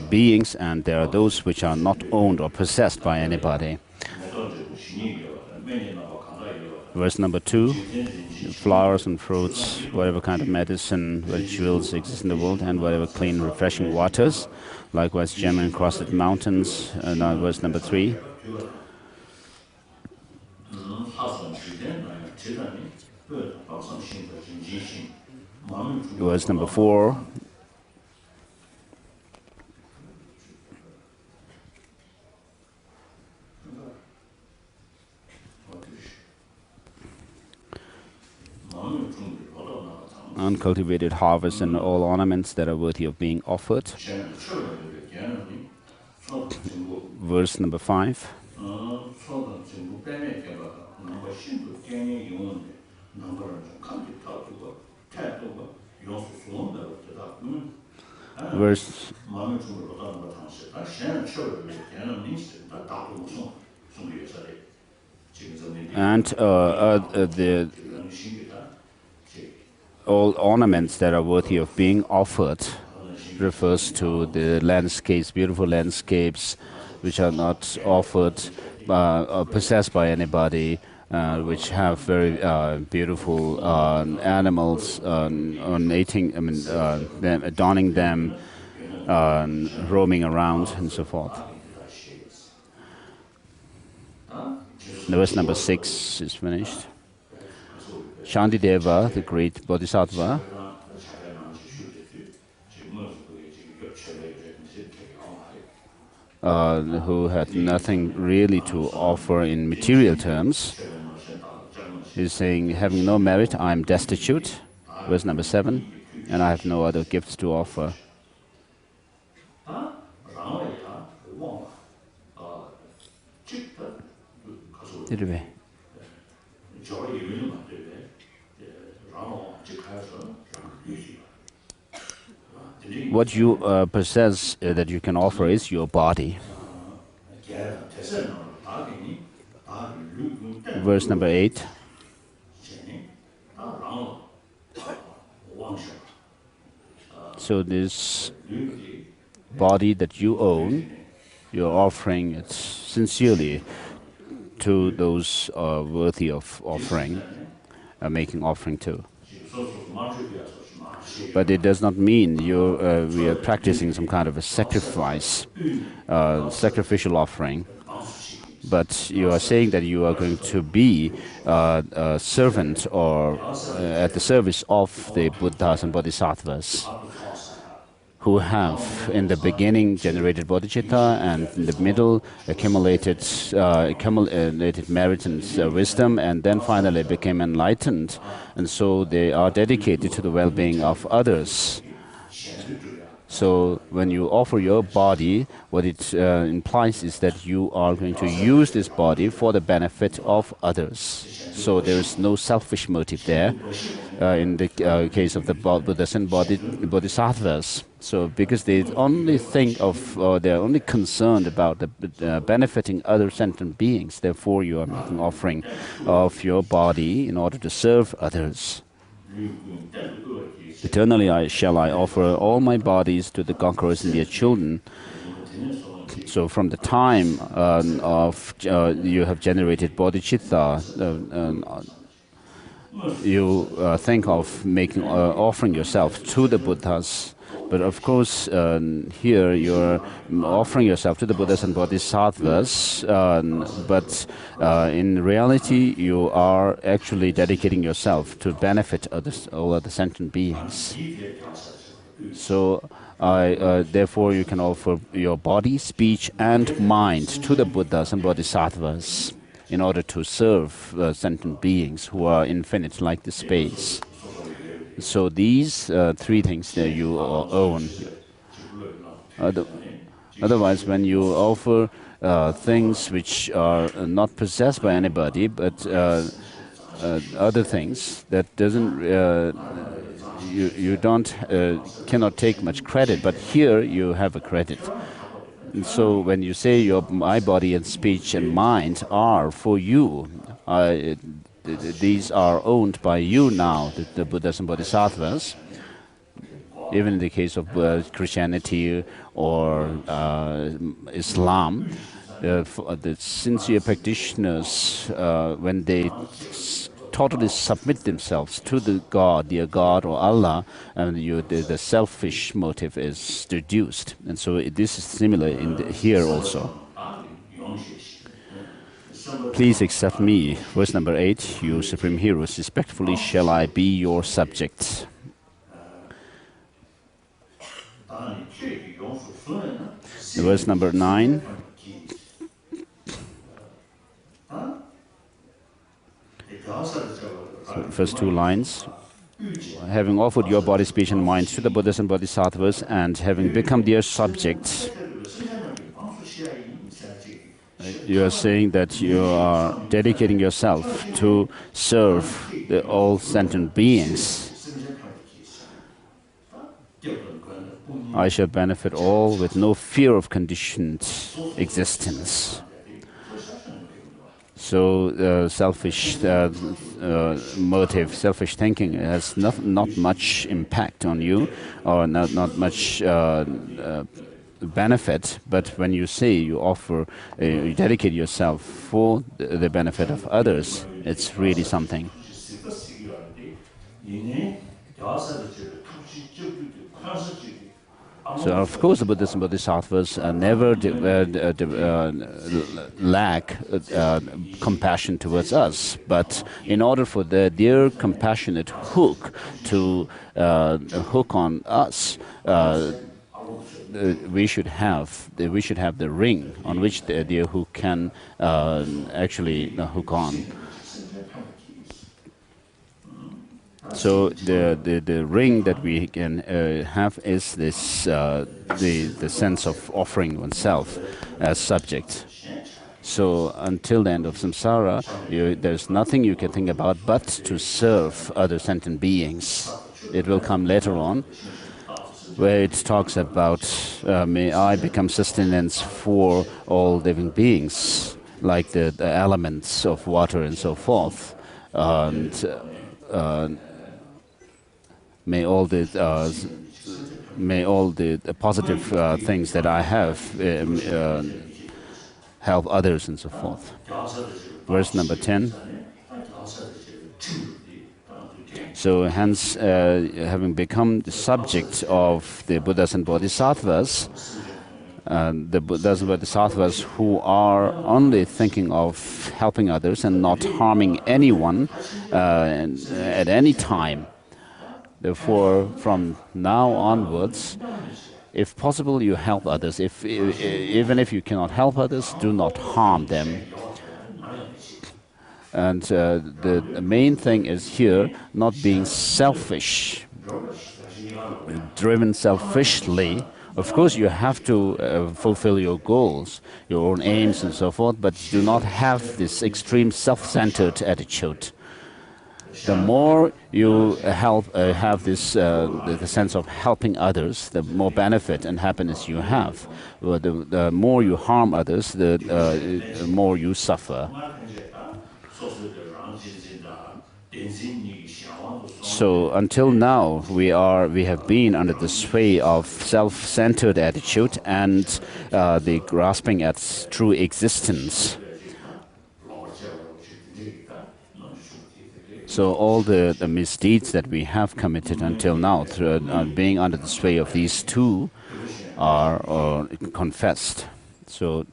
beings, and there are those which are not owned or possessed by anybody. Verse number 2, flowers and fruits, whatever kind of medicine, jewels exist in the world, and whatever clean, refreshing waters, likewise gem and crusted mountains. Now verse number 3. Verse number 4. Uncultivated harvest and all ornaments that are worthy of being offered. Verse number 5. Verse and all ornaments that are worthy of being offered refers to the landscapes, beautiful landscapes, which are not offered or possessed by anybody, which have very beautiful animals adorning them, roaming around, and so forth. Verse number 6 is finished. Shantideva, the great Bodhisattva, who had nothing really to offer in material terms, is saying, having no merit, I am destitute, verse number 7, and I have no other gifts to offer. What you possess that you can offer is your body. Verse number 8. So this body that you own, you're offering it sincerely to those worthy of offering, making offering to. But it does not mean we are practicing some kind of a sacrifice, sacrificial offering. But you are saying that you are going to be a servant or at the service of the Buddhas and Bodhisattvas who have in the beginning generated bodhicitta and in the middle accumulated merit and wisdom, and then finally became enlightened. And so they are dedicated to the well-being of others. So when you offer your body, what it implies is that you are going to use this body for the benefit of others. So there is no selfish motive there in the case of the Buddhas and Bodhisattvas. So because they only think of, they're only concerned about the benefiting other sentient beings, therefore you are making offering of your body in order to serve others. Eternally shall I offer all my bodies to the conquerors and their children. So from the time you have generated bodhicitta, you think of making offering yourself to the Buddhas. But of course, here you're offering yourself to the Buddhas and Bodhisattvas, but in reality, you are actually dedicating yourself to benefit others, all other sentient beings. So, therefore, you can offer your body, speech, and mind to the Buddhas and Bodhisattvas in order to serve sentient beings who are infinite like the space. So these three things that you own. Otherwise, when you offer things which are not possessed by anybody, but other things that doesn't, you don't cannot take much credit. But here you have a credit. And so when you say my body and speech and mind are for you, these are owned by you now, the Buddhas and Bodhisattvas. Even in the case of Christianity or Islam, the sincere practitioners, when they totally submit themselves to the God, their God or Allah, and the selfish motive is reduced. And so this is similar here also. Please accept me. Verse number 8, you supreme heroes, respectfully shall I be your subject. Verse number 9. So first two lines. Having offered your body, speech, and mind to the Buddhas and Bodhisattvas, and having become their subjects, you are saying that you are dedicating yourself to serve all sentient beings. I shall benefit all with no fear of conditioned existence. So selfish motive, selfish thinking has not much impact on you, or not much benefit. But when you say you offer, you dedicate yourself for the benefit of others, it's really something. So of course the Buddhists and Bodhisattvas never lack compassion towards us, but in order for their compassionate hook to hook on us, we should have the ring on which their hook can actually hook on. So the ring that we can have is this the sense of offering oneself as subject. So until the end of samsara, there's nothing you can think about but to serve other sentient beings. It will come later on, where it talks about may I become sustenance for all living beings, like the elements of water and so forth, and may all the may all the positive things that I have help others and so forth. Verse number 10. So hence, having become the subject of the Buddhas and Bodhisattvas, the Buddhas and Bodhisattvas who are only thinking of helping others and not harming anyone at any time. Therefore, from now onwards, if possible, you help others. Even if you cannot help others, do not harm them. And the main thing is here not being selfish, driven selfishly. Of course, you have to fulfill your goals, your own aims and so forth, but do not have this extreme self-centered attitude. The more you have this the sense of helping others, the more benefit and happiness you have. The more you harm others, the more you suffer. So until now, we have been under the sway of self-centered attitude and the grasping at true existence. So all the misdeeds that we have committed until now, through being under the sway of these two, are confessed. So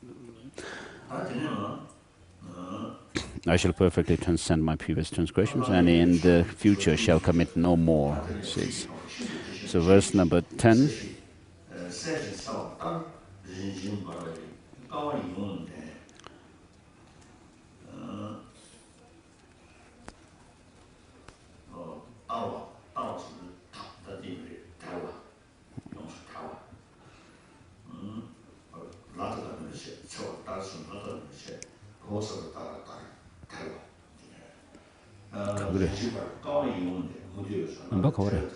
I shall perfectly transcend my previous transgressions, and in the future shall commit no more, it says. So verse number 10. 그래. 안 바꿔 그래.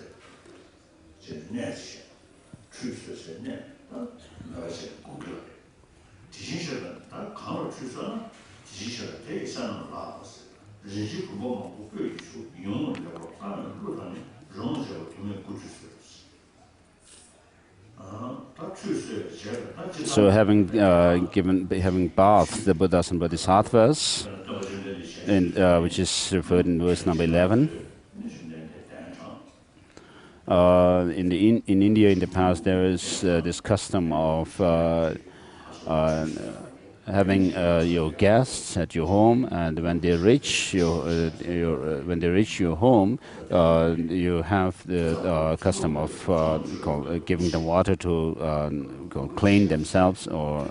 So having bathed the Buddhas and Bodhisattvas, which is referred in verse number 11. In India, in the past, there is this custom of having your guests at your home, and when they reach your home, you have the custom of giving them water to clean themselves, or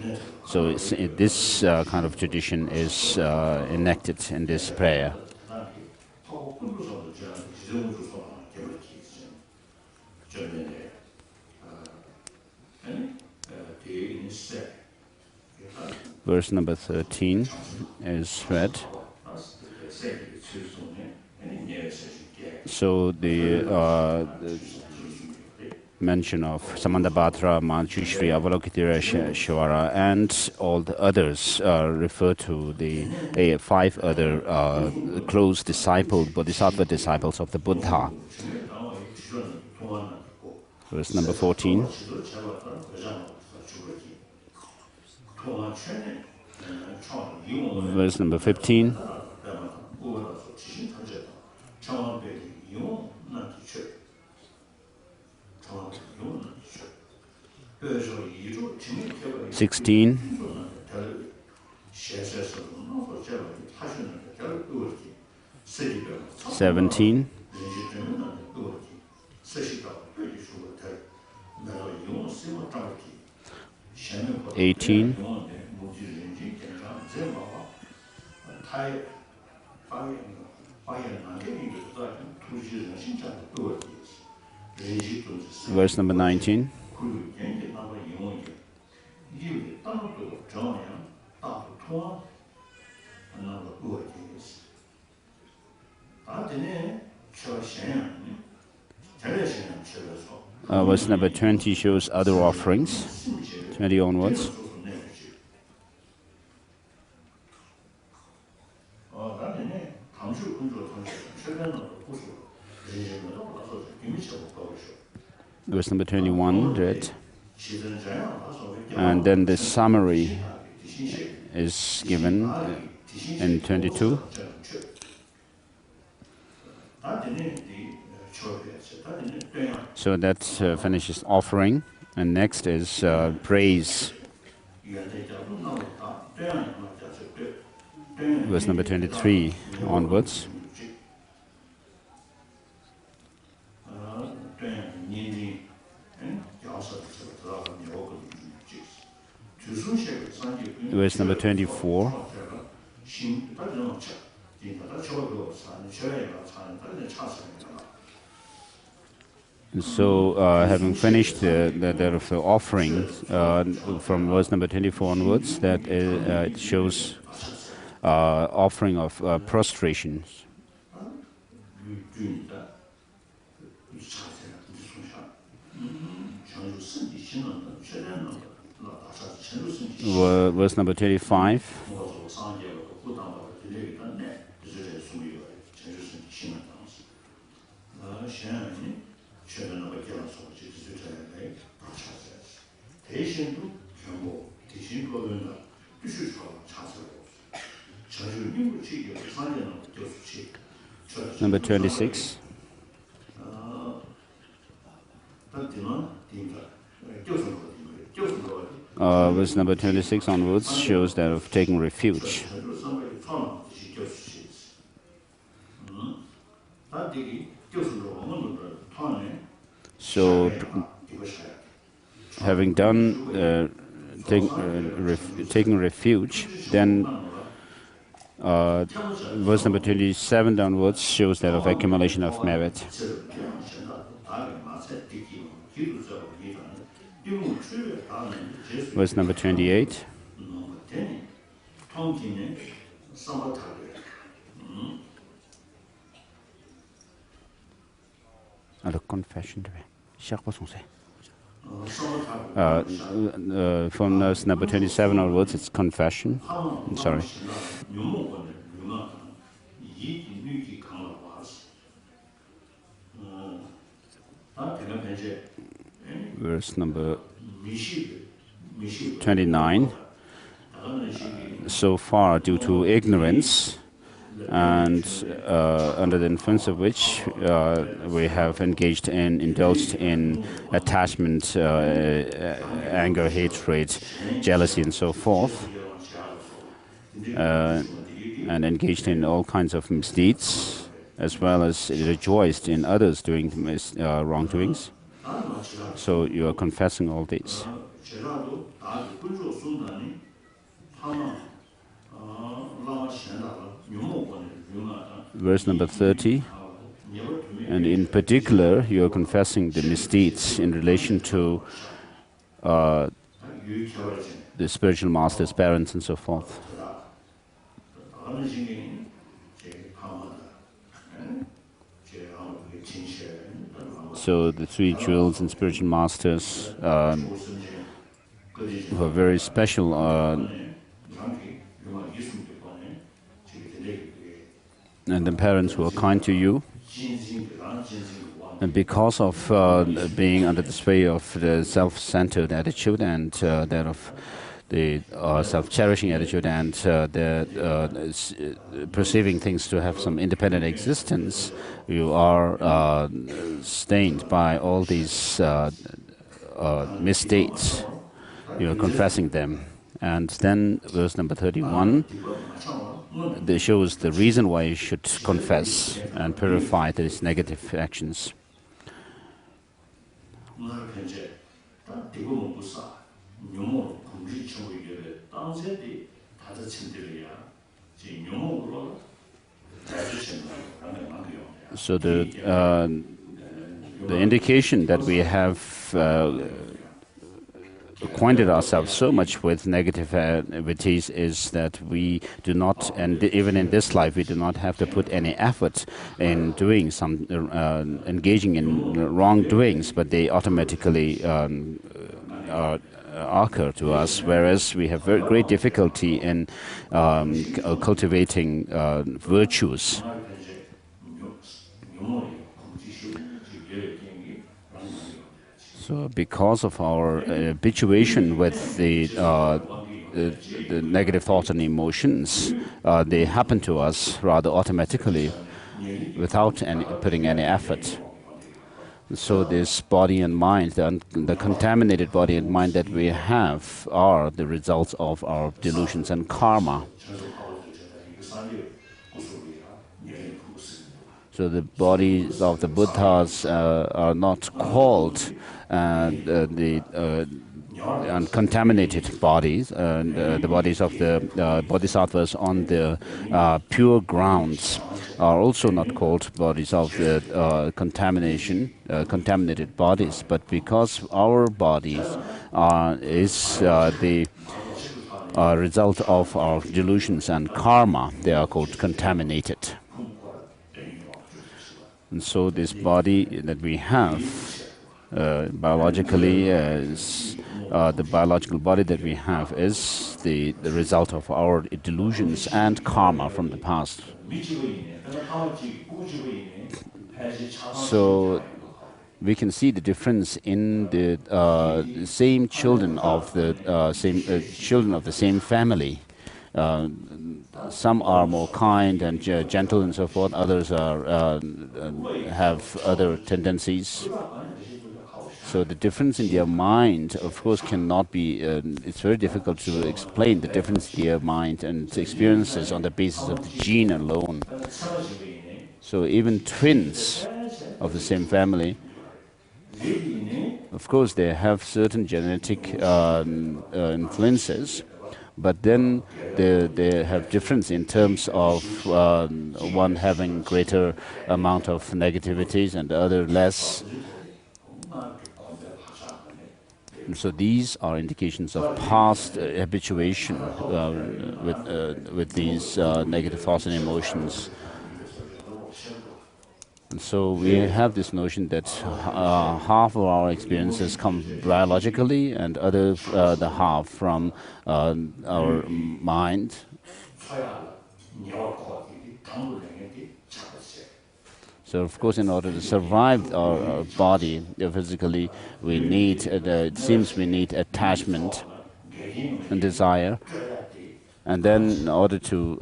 so. This kind of tradition is enacted in this prayer. Verse number 13 is read. So the mention of Samandabhadra, Manjushri, Avalokiteshvara, and all the others refer to the 5 other close Bodhisattva disciples of the Buddha. Verse number 14. Verse number 15. (16) 17. 18. 19. Verse number 20 shows other offerings, 20 onwards. verse number 21 read. And then the summary is given in 22. So that finishes offering, and next is praise. Verse number 23 onwards. Verse number 24. And so, having finished the offering from verse number 24 onwards, that it shows offering of prostrations. Verse number 25. Number 26. Verse number 26 onwards shows that of taking refuge. So, having done taking refuge, then verse number 27 downwards shows that of accumulation of merit. Verse number 28. Alors, confession. From verse number 27 onwards, it's confession. I'm sorry. Verse number 29. So far, due to ignorance, and under the influence of which we have indulged in attachment, anger, hatred, jealousy, and so forth, and engaged in all kinds of misdeeds, as well as rejoiced in others doing wrongdoings. So you are confessing all these. Verse number 30, and in particular, you are confessing the misdeeds in relation to the spiritual masters, parents, and so forth. So the three jewels and spiritual masters were very special, and the parents who are kind to you. And because of being under the sway of the self-centered attitude and that of the self-cherishing attitude and perceiving things to have some independent existence, you are stained by all these misdeeds. You are confessing them. And then verse number 31, that shows the reason why you should confess and purify these negative actions. So the indication that we have acquainted ourselves so much with negative activities is that we do not, and even in this life, we do not have to put any effort in doing some, engaging in wrongdoings, but they automatically occur to us, whereas we have very great difficulty in cultivating virtues. So because of our habituation with the negative thoughts and emotions, they happen to us rather automatically without putting any effort. So this body and mind, the contaminated body and mind that we have are the results of our delusions and karma. So the bodies of the Buddhas are not called the uncontaminated bodies, and the bodies of the Bodhisattvas on the pure grounds are also not called bodies of the contaminated bodies, but because our bodies is the result of our delusions and karma, they are called contaminated. And so this body that we have biologically is the biological body that we have is the result of our delusions and karma from the past. So we can see the difference in the same children of the same family. Some are more kind and gentle and so forth. Others are have other tendencies. So the difference in their mind, of course, cannot be. It's very difficult to explain the difference in their mind and experiences on the basis of the gene alone. So even twins of the same family, of course, they have certain genetic influences, but then they have difference in terms of one having greater amount of negativities and the other less. And so these are indications of past habituation with these negative thoughts and emotions. And so we have this notion that half of our experiences come biologically and the half from our mind. So of course, in order to survive our body physically, we need, it seems we need attachment and desire. And then in order to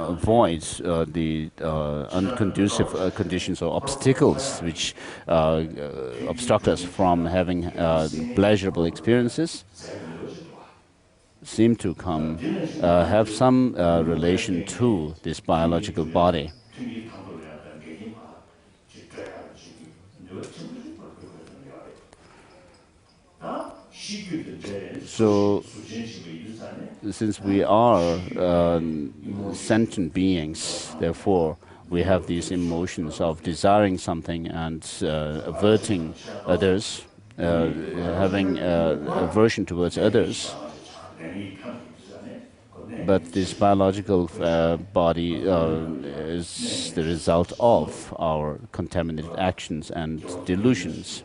avoid the unconducive conditions or obstacles which obstruct us from having pleasurable experiences, seem to have some relation to this biological body. So, since we are sentient beings, therefore, we have these emotions of desiring something and averting others, having aversion towards others. But this biological body is the result of our contaminated actions and delusions.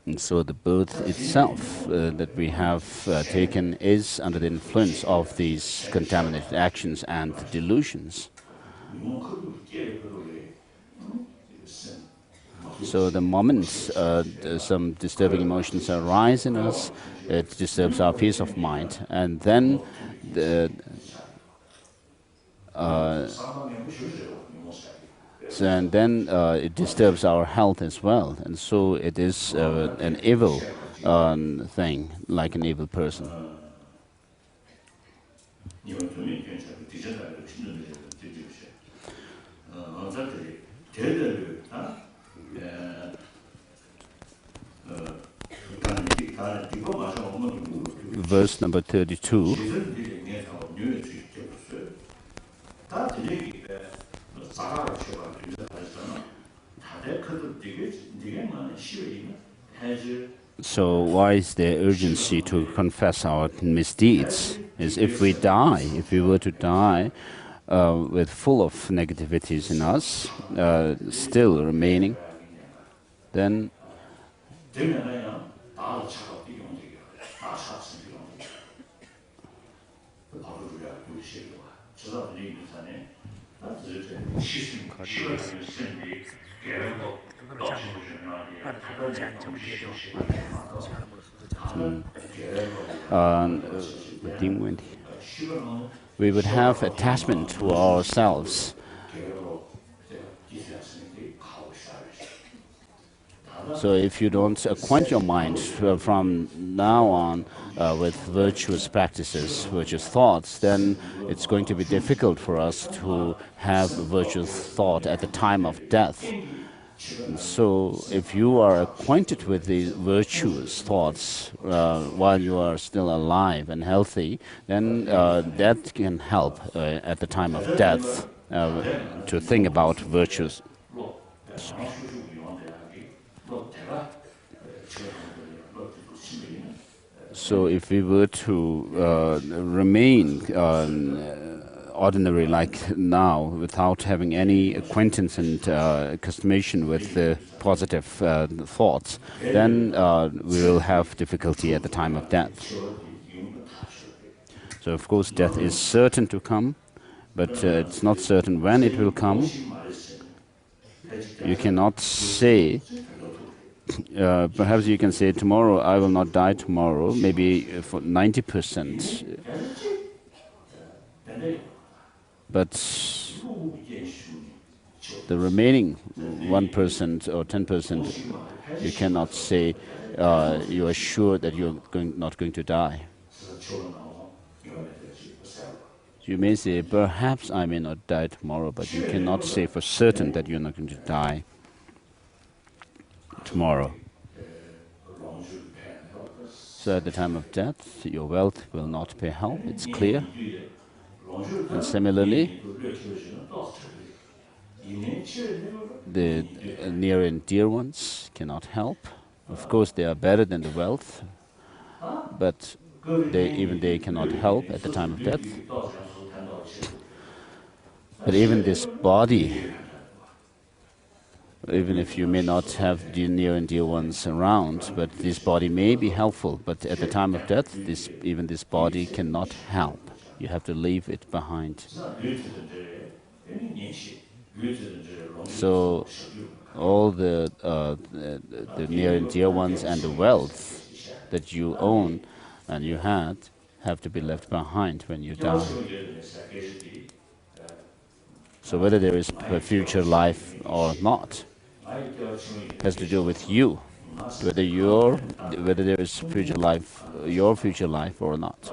And so the birth itself that we have taken is under the influence of these contaminated actions and delusions. So the moment some disturbing emotions arise in us, it disturbs our peace of mind, and then it disturbs our health as well, and so it is an evil thing, like an evil person. Verse number 32. So why is there urgency to confess our misdeeds? Is if we were to die with full of negativities in us, still remaining, then We would have attachment to ourselves. So if you don't acquaint your mind from now on with virtuous practices, virtuous thoughts, then it's going to be difficult for us to have virtuous thought at the time of death. So if you are acquainted with the virtuous thoughts while you are still alive and healthy, then that can help at the time of death to think about virtues. So if we were to remain ordinary like now, without having any acquaintance and customation with the positive thoughts, then we will have difficulty at the time of death. So of course death is certain to come, but it's not certain when it will come. You cannot say, perhaps you can say tomorrow I will not die tomorrow, maybe for 90%. But the remaining 1% or 10%, you cannot say you are sure that you're not going to die. You may say, perhaps I may not die tomorrow, but you cannot say for certain that you're not going to die tomorrow. So at the time of death, your wealth will not pay help, it's clear. And similarly, the near and dear ones cannot help. Of course, they are better than the wealth, but even they cannot help at the time of death. But even this body, even if you may not have the near and dear ones around, but this body may be helpful, but at the time of death, even this body cannot help. You have to leave it behind. So all the near and dear ones and the wealth that you own and you had have to be left behind when you die. So whether there is a future life or not has to do with you, whether there is future life, your future life or not.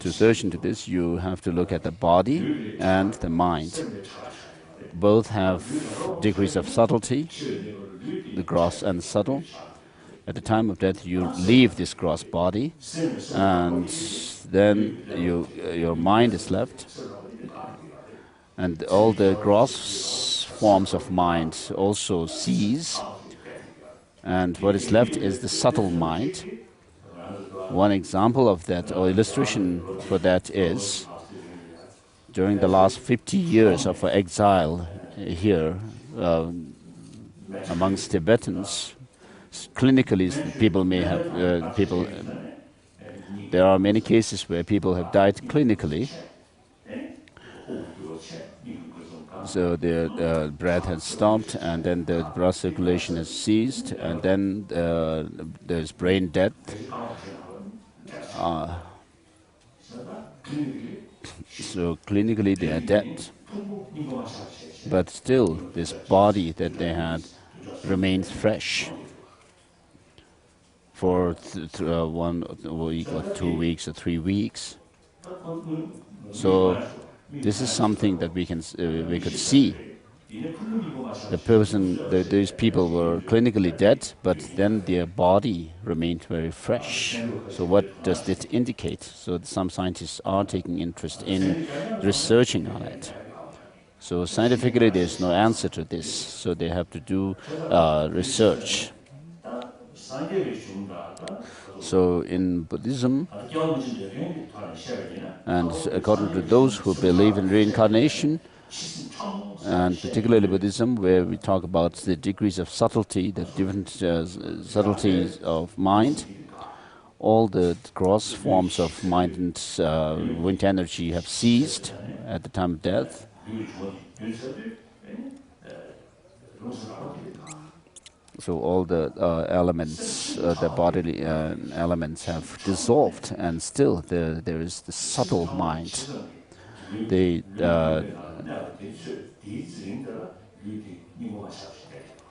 To search into this, you have to look at the body and the mind. Both have degrees of subtlety, the gross and subtle. At the time of death, you leave this gross body, and then your mind is left, and all the gross forms of mind also cease, and what is left is the subtle mind. One example of that, or illustration for that, is during the last 50 years of exile here amongst Tibetans. Clinically, people may have there are many cases where people have died clinically. So their breath has stopped, and then the blood circulation has ceased, and then there's brain death. So clinically they are dead, but still this body that they had remains fresh for 1 week or 2 weeks or 3 weeks. So this is something that we could see. These people were clinically dead, but then their body remained very fresh. So what does this indicate? So some scientists are taking interest in researching on it. So scientifically there's no answer to this, so they have to do research. So in Buddhism, and according to those who believe in reincarnation, and particularly Buddhism, where we talk about the degrees of subtlety, the different subtleties of mind, all the gross forms of mind and wind energy have ceased at the time of death. So all the elements, the bodily elements have dissolved, and still there is the subtle mind.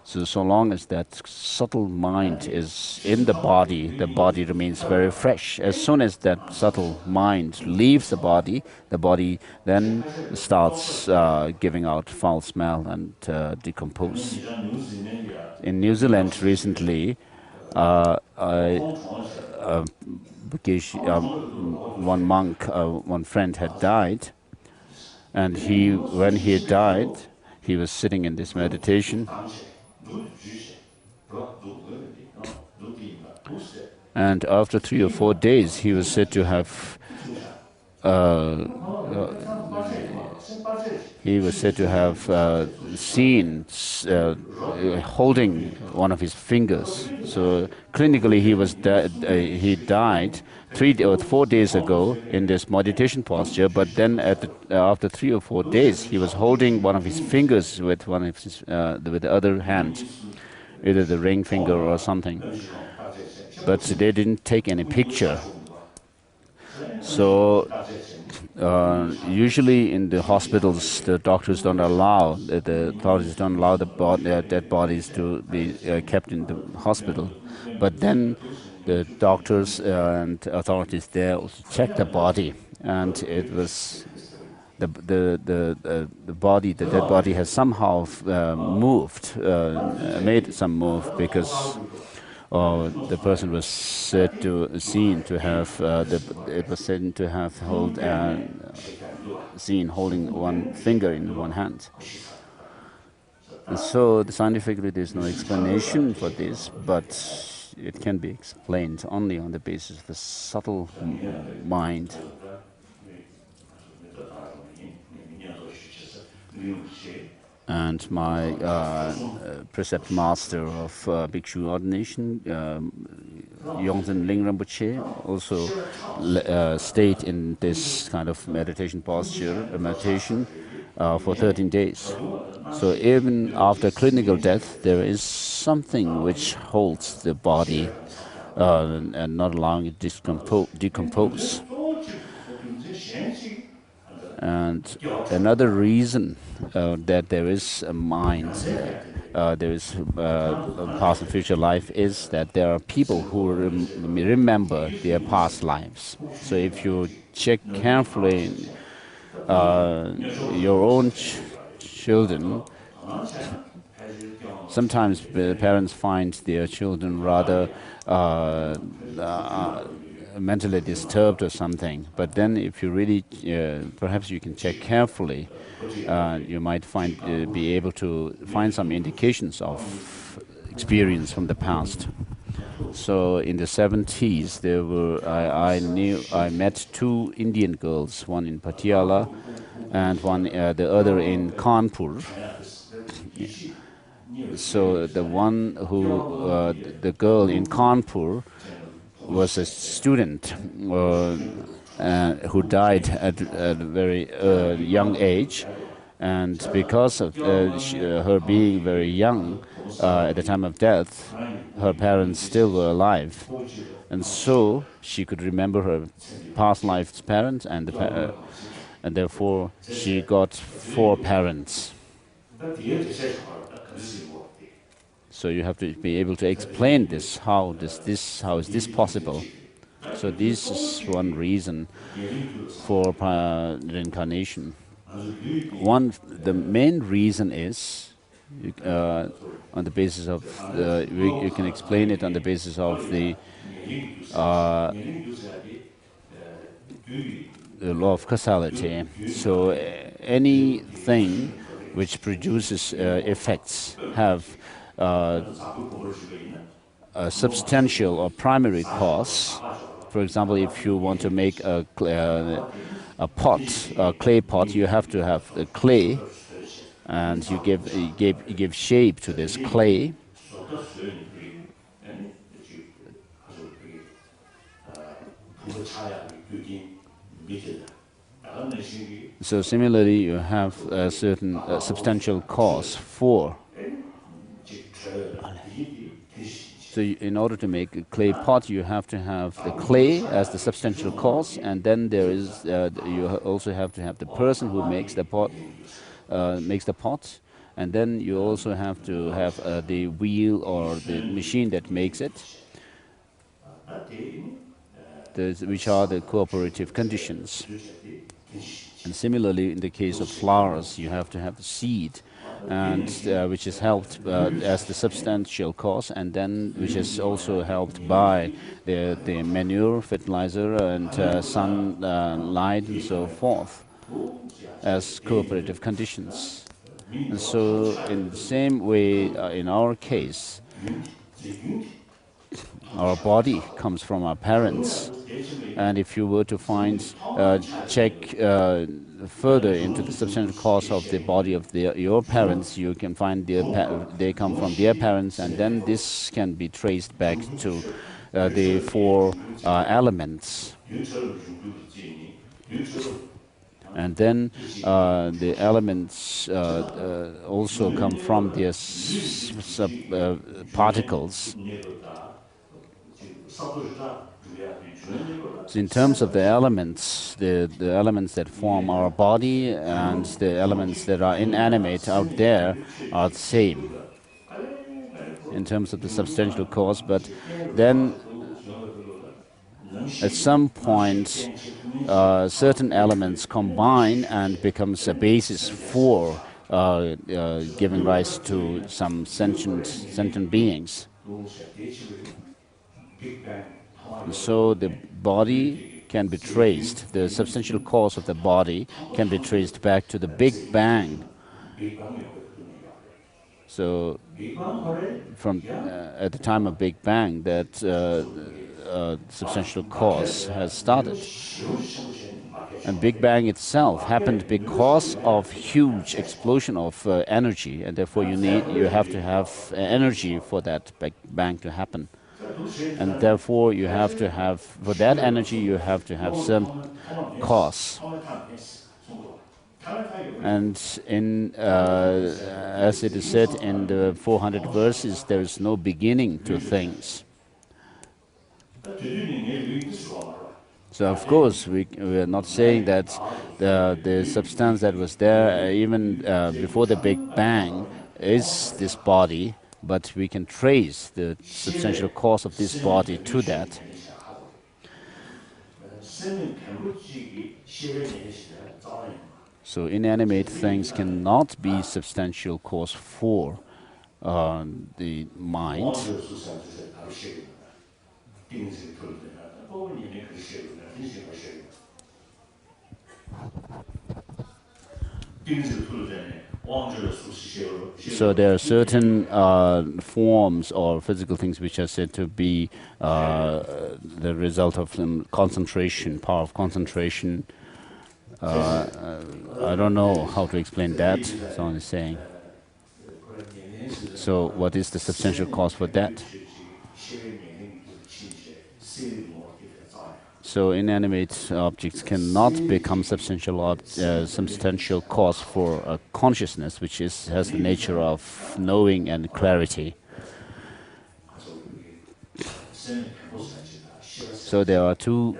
So long as that subtle mind is in the body remains very fresh. As soon as that subtle mind leaves the body then starts giving out foul smell and decompose. In New Zealand recently, one monk, one friend had died, and when he died, he was sitting in this meditation, and after 3 or 4 days, he was said to have seen holding one of his fingers. So clinically, he died 3 or 4 days ago in this meditation posture. But then, after 3 or 4 days, he was holding one of his fingers with with the other hand, either the ring finger or something. But they didn't take any picture. So usually in the hospitals, the doctors don't allow, the authorities don't allow the dead bodies to be kept in the hospital. But then the doctors and authorities there also checked the body, and it was the dead body has somehow moved, made some move, because the person was said to have seen holding one finger in one hand. And so scientifically there's no explanation for this, but it can be explained only on the basis of the subtle mind. And my precept master of Bhikshu ordination, Yongzhen Ling Rinpoche, also stayed in this kind of meditation posture, meditation, for 13 days. So even after clinical death, there is something which holds the body and not allowing it to decompose. And another reason that there is a mind, there is a past and future life, is that there are people who remember their past lives. So if you check carefully your own children, sometimes parents find their children rather mentally disturbed or something. But then if you really, perhaps you can check carefully, you might be able to find some indications of experience from the past. So in the 70s, I met 2 Indian girls, one in Patiala and the other in Kanpur. So the girl in Kanpur was a student who died at a very young age, and because of her being very young at the time of death, her parents still were alive, and so she could remember her past life's parents, and therefore she got 4 parents. So you have to be able to explain this. How is this possible? So this is one reason for reincarnation. The main reason is on the basis of you can explain it on the basis of the law of causality. So anything which produces effects have a substantial or primary cause. For example, if you want to make a clay pot, you have to have the clay, and you give shape to this clay. So similarly, you have a certain substantial cause for. So in order to make a clay pot, you have to have the clay as the substantial cause, and then there is also have to have the person who makes the pot, and then you also have to have the wheel or the machine that makes it, which are the cooperative conditions. And similarly, in the case of flowers, you have to have the seed, and which is helped as the substantial cause, and then which is also helped by the manure, fertilizer, and sunlight, and so forth, as cooperative conditions. And so, in the same way, in our case, our body comes from our parents, and if you were to check further into the substantial cause of the body of your parents, you can find they come from their parents, and then this can be traced back to the four elements. And then the elements also come from their particles. So in terms of the elements, the elements that form our body and the elements that are inanimate out there are the same in terms of the substantial cause, but then at some point certain elements combine and becomes a basis for giving rise to some sentient beings. So the body can be traced, the substantial cause of the body can be traced back to the Big Bang. So from at the time of Big Bang, that substantial cause has started. And Big Bang itself happened because of huge explosion of energy, and therefore you have to have energy for that Big Bang to happen. And therefore you have to have, for that energy, you have to have some cause. And as it is said in the 400 verses, there is no beginning to things. So of course we are not saying that the substance that was there even before the Big Bang is this body, but we can trace the substantial cause of this body to that. So inanimate things cannot be substantial cause for the mind. So there are certain forms or physical things which are said to be the result of concentration, power of concentration. I don't know how to explain that, someone is saying. So what is the substantial cause for that? So inanimate objects cannot become substantial cause for a consciousness, which has the nature of knowing and clarity. So there are two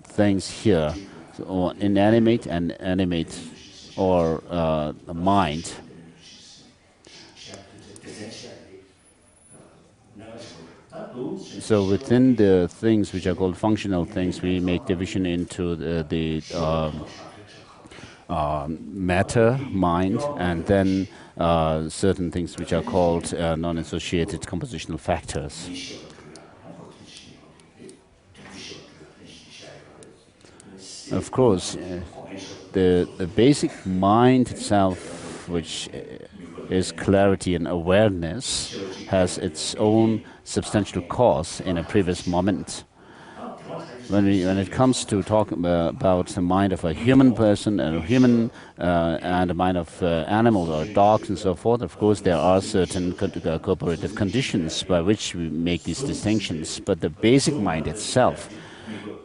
things here, so inanimate and animate, or mind. So within the things which are called functional things, we make division into the matter, mind, and then certain things which are called non-associated compositional factors. Of course, the basic mind itself, which is clarity and awareness, has its own substantial cause in a previous moment. when it comes to talking about the mind of a human person and and the mind of animals or dogs and so forth, of course there are certain cooperative conditions by which we make these distinctions, but the basic mind itself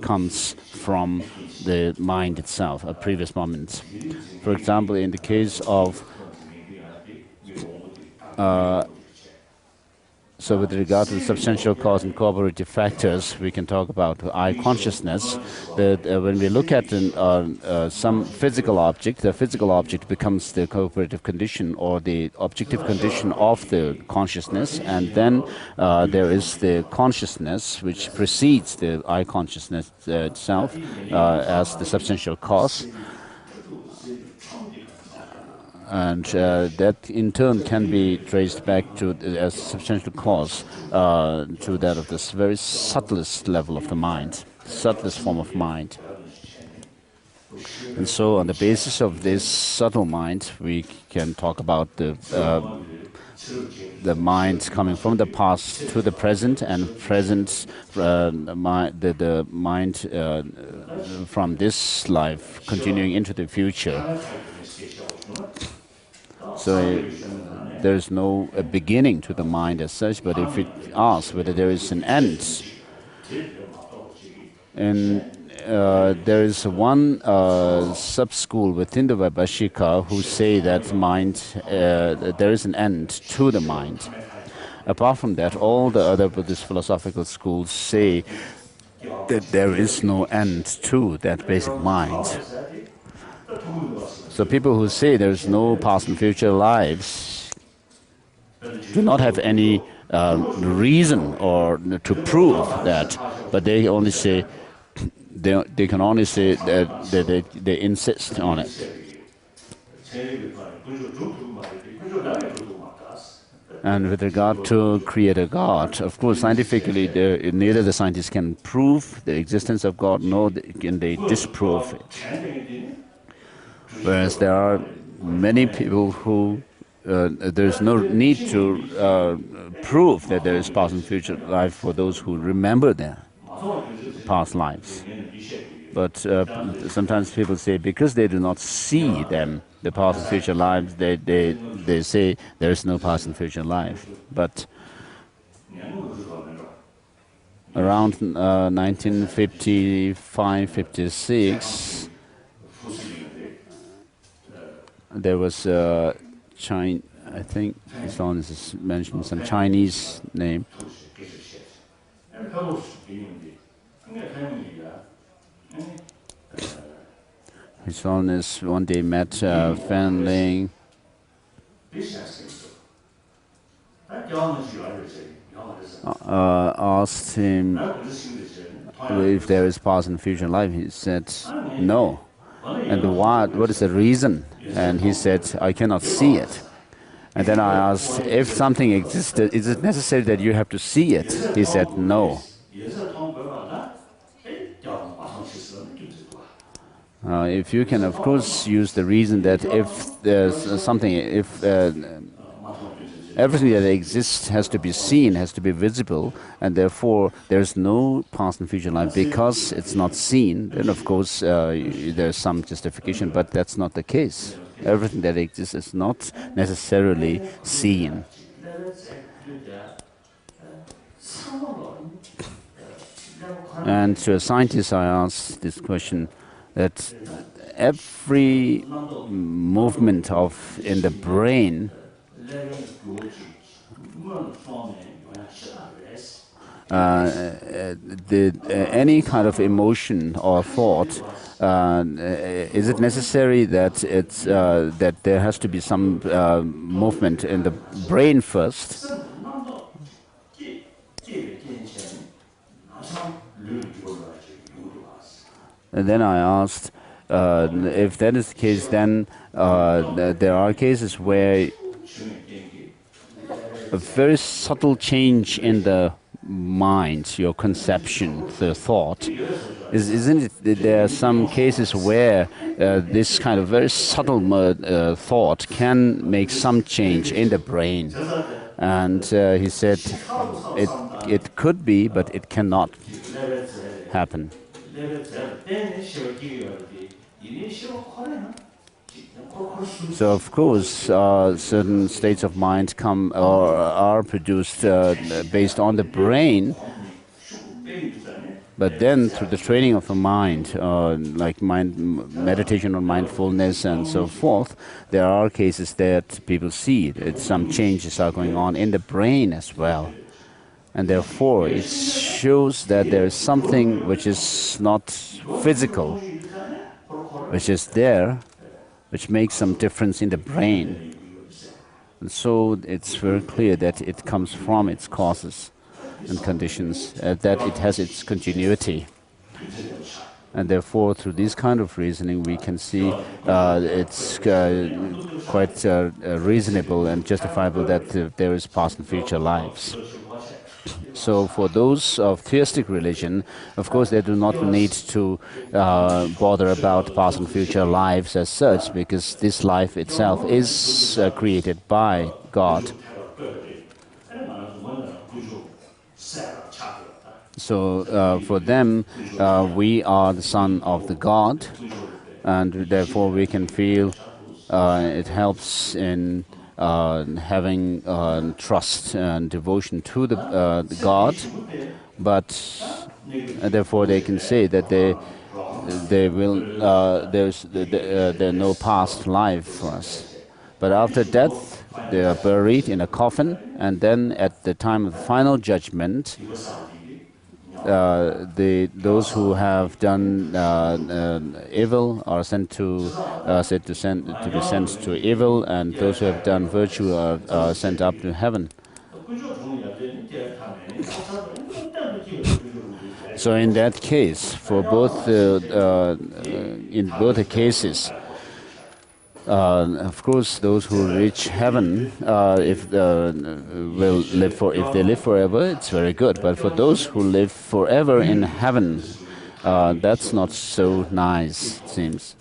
comes from the mind itself, a previous moment. For example, in the case of so with regard to the substantial cause and cooperative factors, we can talk about I consciousness, that when we look at some physical object, the physical object becomes the cooperative condition or the objective condition of the consciousness, and then there is the consciousness which precedes the I consciousness itself as the substantial cause. And that in turn can be traced back to as substantial cause to that of this very subtlest level of the mind, subtlest form of mind. And so on the basis of this subtle mind, we can talk about the mind coming from the past to the present, and present the mind from this life continuing into the future. So there is no beginning to the mind as such, but if it asks whether there is an end, and there is one sub-school within the Vaibhashika who say that mind, there is an end to the mind. Apart from that, all the other Buddhist philosophical schools say that there is no end to that basic mind. So people who say there is no past and future lives do not have any reason or to prove that, but they only say they can only say that they insist on it. And with regard to Creator God, of course, scientifically, neither the scientists can prove the existence of God, nor can they disprove it. Whereas there are many people who there's no need to prove that there is past and future life for those who remember their past lives. But sometimes people say because they do not see them, the past and future lives, they say there is no past and future life. But around 1955-56, there was I think someone has mentioned some Chinese name. His Holiness one day met Fan Ling. Asked him if there is past and future life. He said no. And what is the reason? And he said, I cannot see it. And then I asked, if something existed, is it necessary that you have to see it? He said, no. If you can, of course, use the reason that if there's something, if everything that exists has to be seen, has to be visible, and therefore there's no past and future life because it's not seen, then of course there's some justification, but that's not the case. Everything that exists is not necessarily seen. And to a scientist I asked this question, that every movement in the brain any kind of emotion or thought, is it necessary that that there has to be some movement in the brain first? And then I asked, if that is the case, then there are cases where a very subtle change in the mind, your conception, the thought, isn't it? There are some cases where this kind of very subtle thought can make some change in the brain. And he said it could be, but it cannot. happen. So of course, certain states of mind come or are produced based on the brain, but then through the training of the mind, like meditation on mindfulness and so forth, there are cases that people see that some changes are going on in the brain as well. And therefore, it shows that there is something which is not physical, which is there, which makes some difference in the brain. And so it's very clear that it comes from its causes and conditions, that it has its continuity. And therefore, through this kind of reasoning, we can see it's quite reasonable and justifiable that there is past and future lives. So for those of theistic religion, of course, they do not need to bother about past and future lives as such, because this life itself is created by God. So for them, we are the son of the God, and therefore we can feel it helps in having trust and devotion to the God, but therefore they can say that there's no past life for us. But after death, they are buried in a coffin, and then at the time of the final judgment, those who have done evil are said to be sent to evil, and those who have done virtue are sent up to heaven. So in that case, for both in both the cases, of course, those who reach heaven, if they live forever, it's very good. But for those who live forever in heaven, that's not so nice, it seems.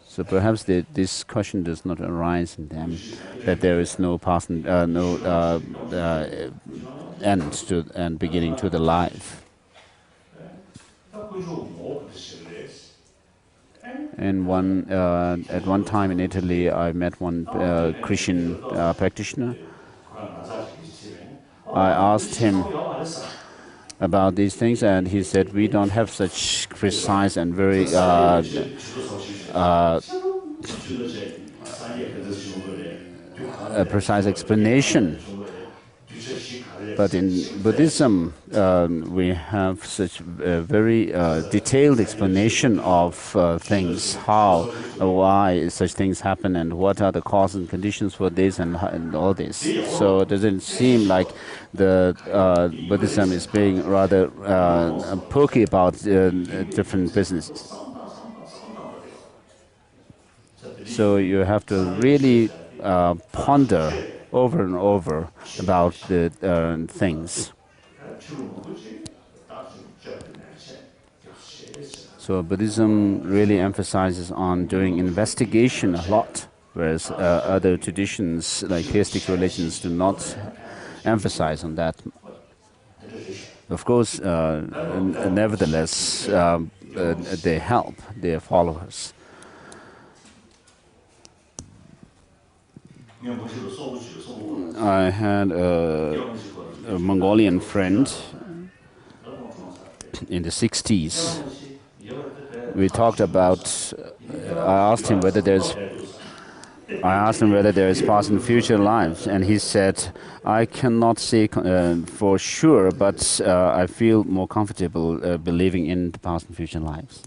So perhaps this question does not arise in them, that there is no past and end to and beginning to the life. And at one time in Italy, I met one Christian practitioner. I asked him about these things, and he said, we don't have such precise and very precise explanation. But in Buddhism, we have such a very detailed explanation of things, how, why such things happen, and what are the causes and conditions for this and all this. So it doesn't seem like the Buddhism is being rather pokey about different businesses. So you have to really ponder over and over about the things. So Buddhism really emphasizes on doing investigation a lot, whereas other traditions like theistic religions do not emphasize on that. Of course, nevertheless, they help their followers. I had a Mongolian friend in the 60s. We talked about, I asked him whether there is past and future lives, and he said, I cannot say for sure, but I feel more comfortable believing in the past and future lives.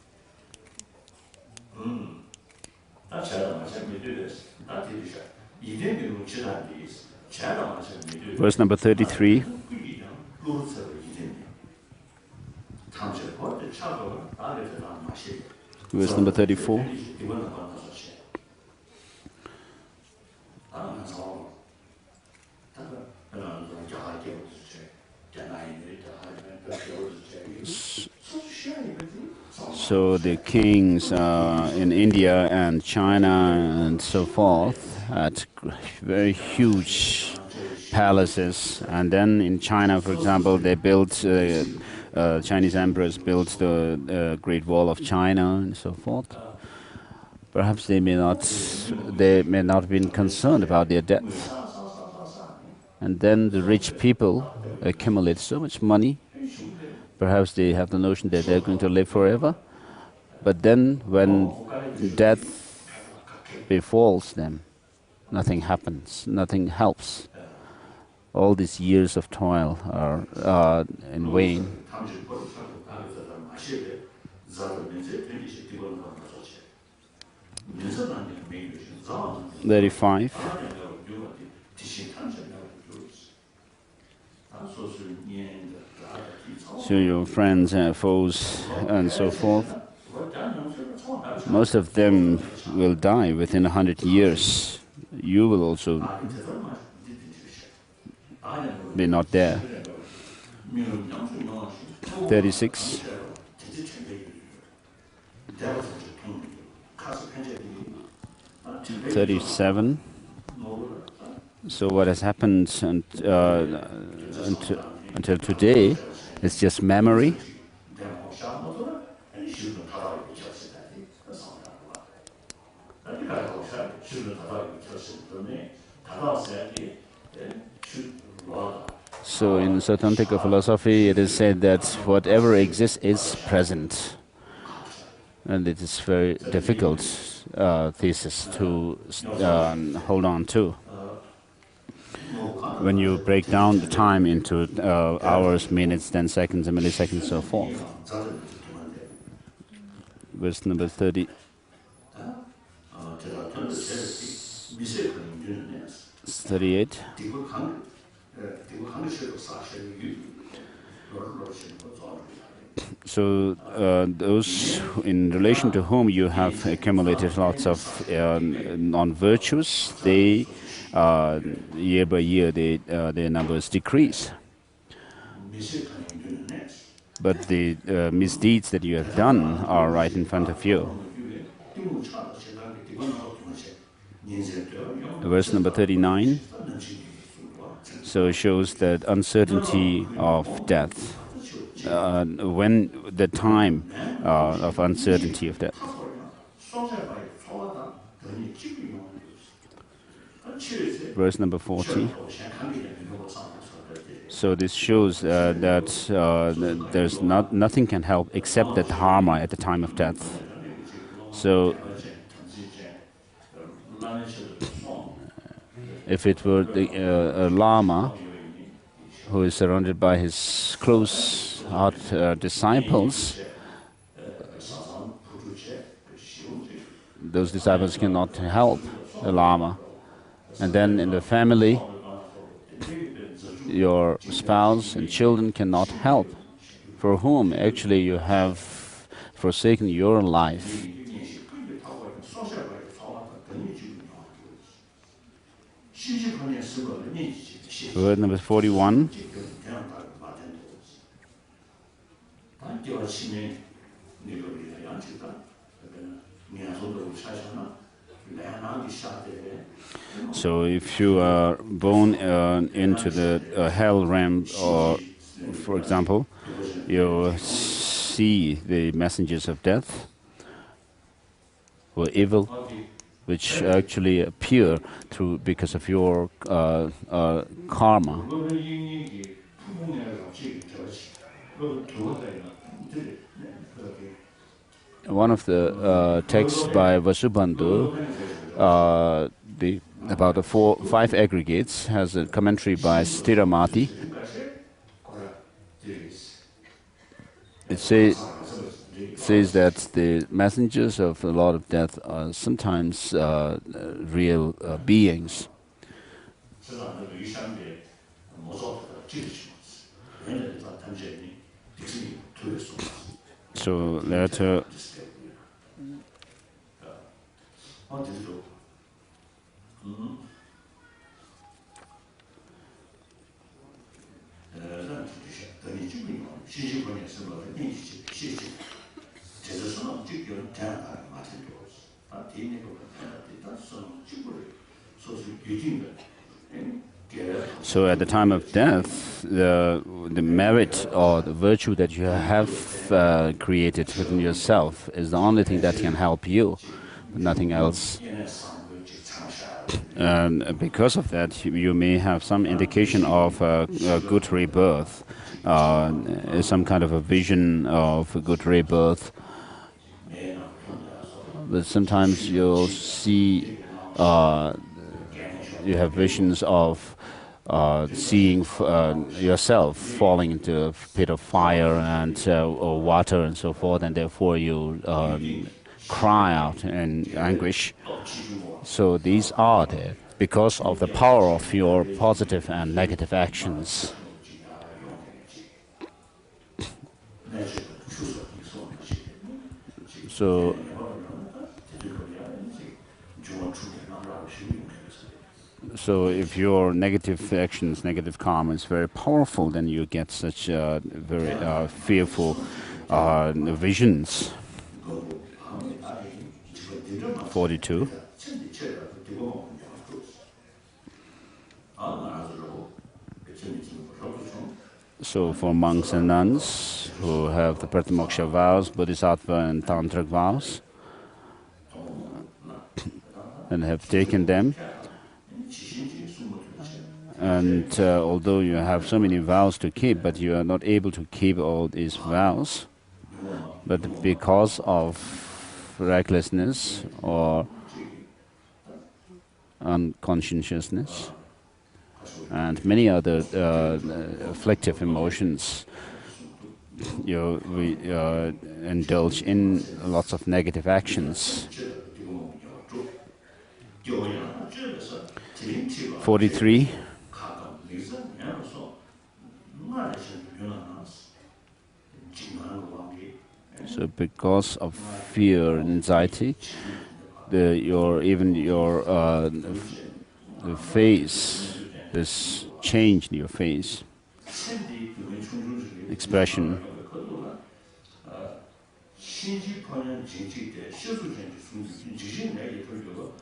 Verse number 33. Verse number 34. So the kings in India and China and so forth had very huge palaces. And then in China, for example, they built, Chinese emperors built the Great Wall of China and so forth. Perhaps they may not have been concerned about their death. And then the rich people accumulate so much money. Perhaps they have the notion that they're going to live forever. But then when death befalls them, nothing happens, nothing helps. All these years of toil are in vain. 35. So your friends, foes, and so forth, most of them will die within 100 years. You will also be not there. 36. 37. So what has happened until today is just memory. So in Sautrantika philosophy, it is said that whatever exists is present. And it is very difficult thesis to hold on to. When you break down the time into hours, minutes, then seconds, and milliseconds, so forth. Verse number 30. 38. So those in relation to whom you have accumulated lots of non-virtues, they year by year their numbers decrease. But the misdeeds that you have done are right in front of you. Verse number 39. So it shows that uncertainty of death. When the time of uncertainty of death. Verse number 40. So this shows that there's nothing can help except the dharma at the time of death. So if it were a lama who is surrounded by his close disciples, those disciples cannot help the lama. And then in the family, your spouse and children cannot help, for whom actually you have forsaken your life. Word number 41. So if you are born into the hell realm, or for example, you see the messengers of death or evil, which actually appear because of your karma. One of the texts by Vasubandhu, about the 5 aggregates, has a commentary by Stiramati. It says that the messengers of the Lord of Death are sometimes real beings. So later, So at the time of death, the merit or the virtue that you have created within yourself is the only thing that can help you, nothing else. And because of that, you may have some indication of a good rebirth, some kind of a vision of a good rebirth. But sometimes you'll see, you have visions of seeing yourself falling into a pit of fire and or water and so forth, and therefore you cry out in anguish. So these are there because of the power of your positive and negative actions. So if your negative actions, negative karma is very powerful, then you get such very fearful visions. 42. So for monks and nuns who have the Pratimoksha vows, Bodhisattva and Tantric vows, and have taken them, and although you have so many vows to keep, but you are not able to keep all these vows, but because of recklessness or unconscientiousness and many other afflictive emotions, you indulge in lots of negative actions. 43. So because of fear and anxiety, the face, this change in your face, expression.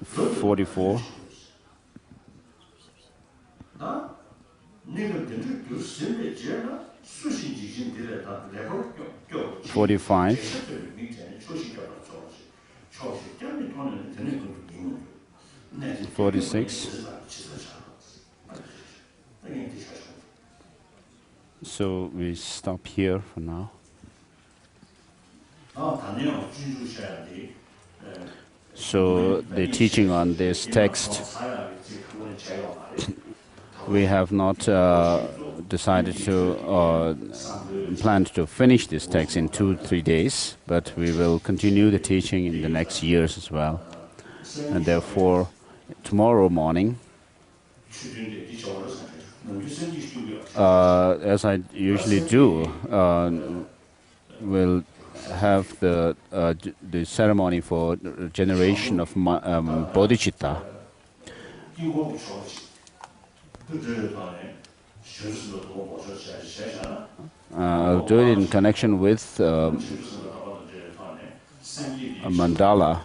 44. $45. 46. So we stop here for now. So the teaching on this text, we have not decided to plan to finish this text in 2-3 days, but we will continue the teaching in the next years as well. And therefore, tomorrow morning, as I usually do, we'll have the ceremony for generation of bodhicitta. I'll do it in connection with a mandala,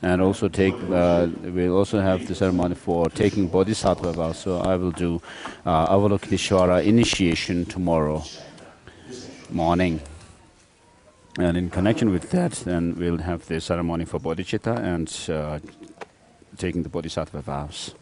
and also we'll also have the ceremony for taking Bodhisattva vows. So I will do Avalokiteshvara initiation tomorrow morning. And in connection with that, then we'll have the ceremony for bodhicitta and taking the Bodhisattva vows.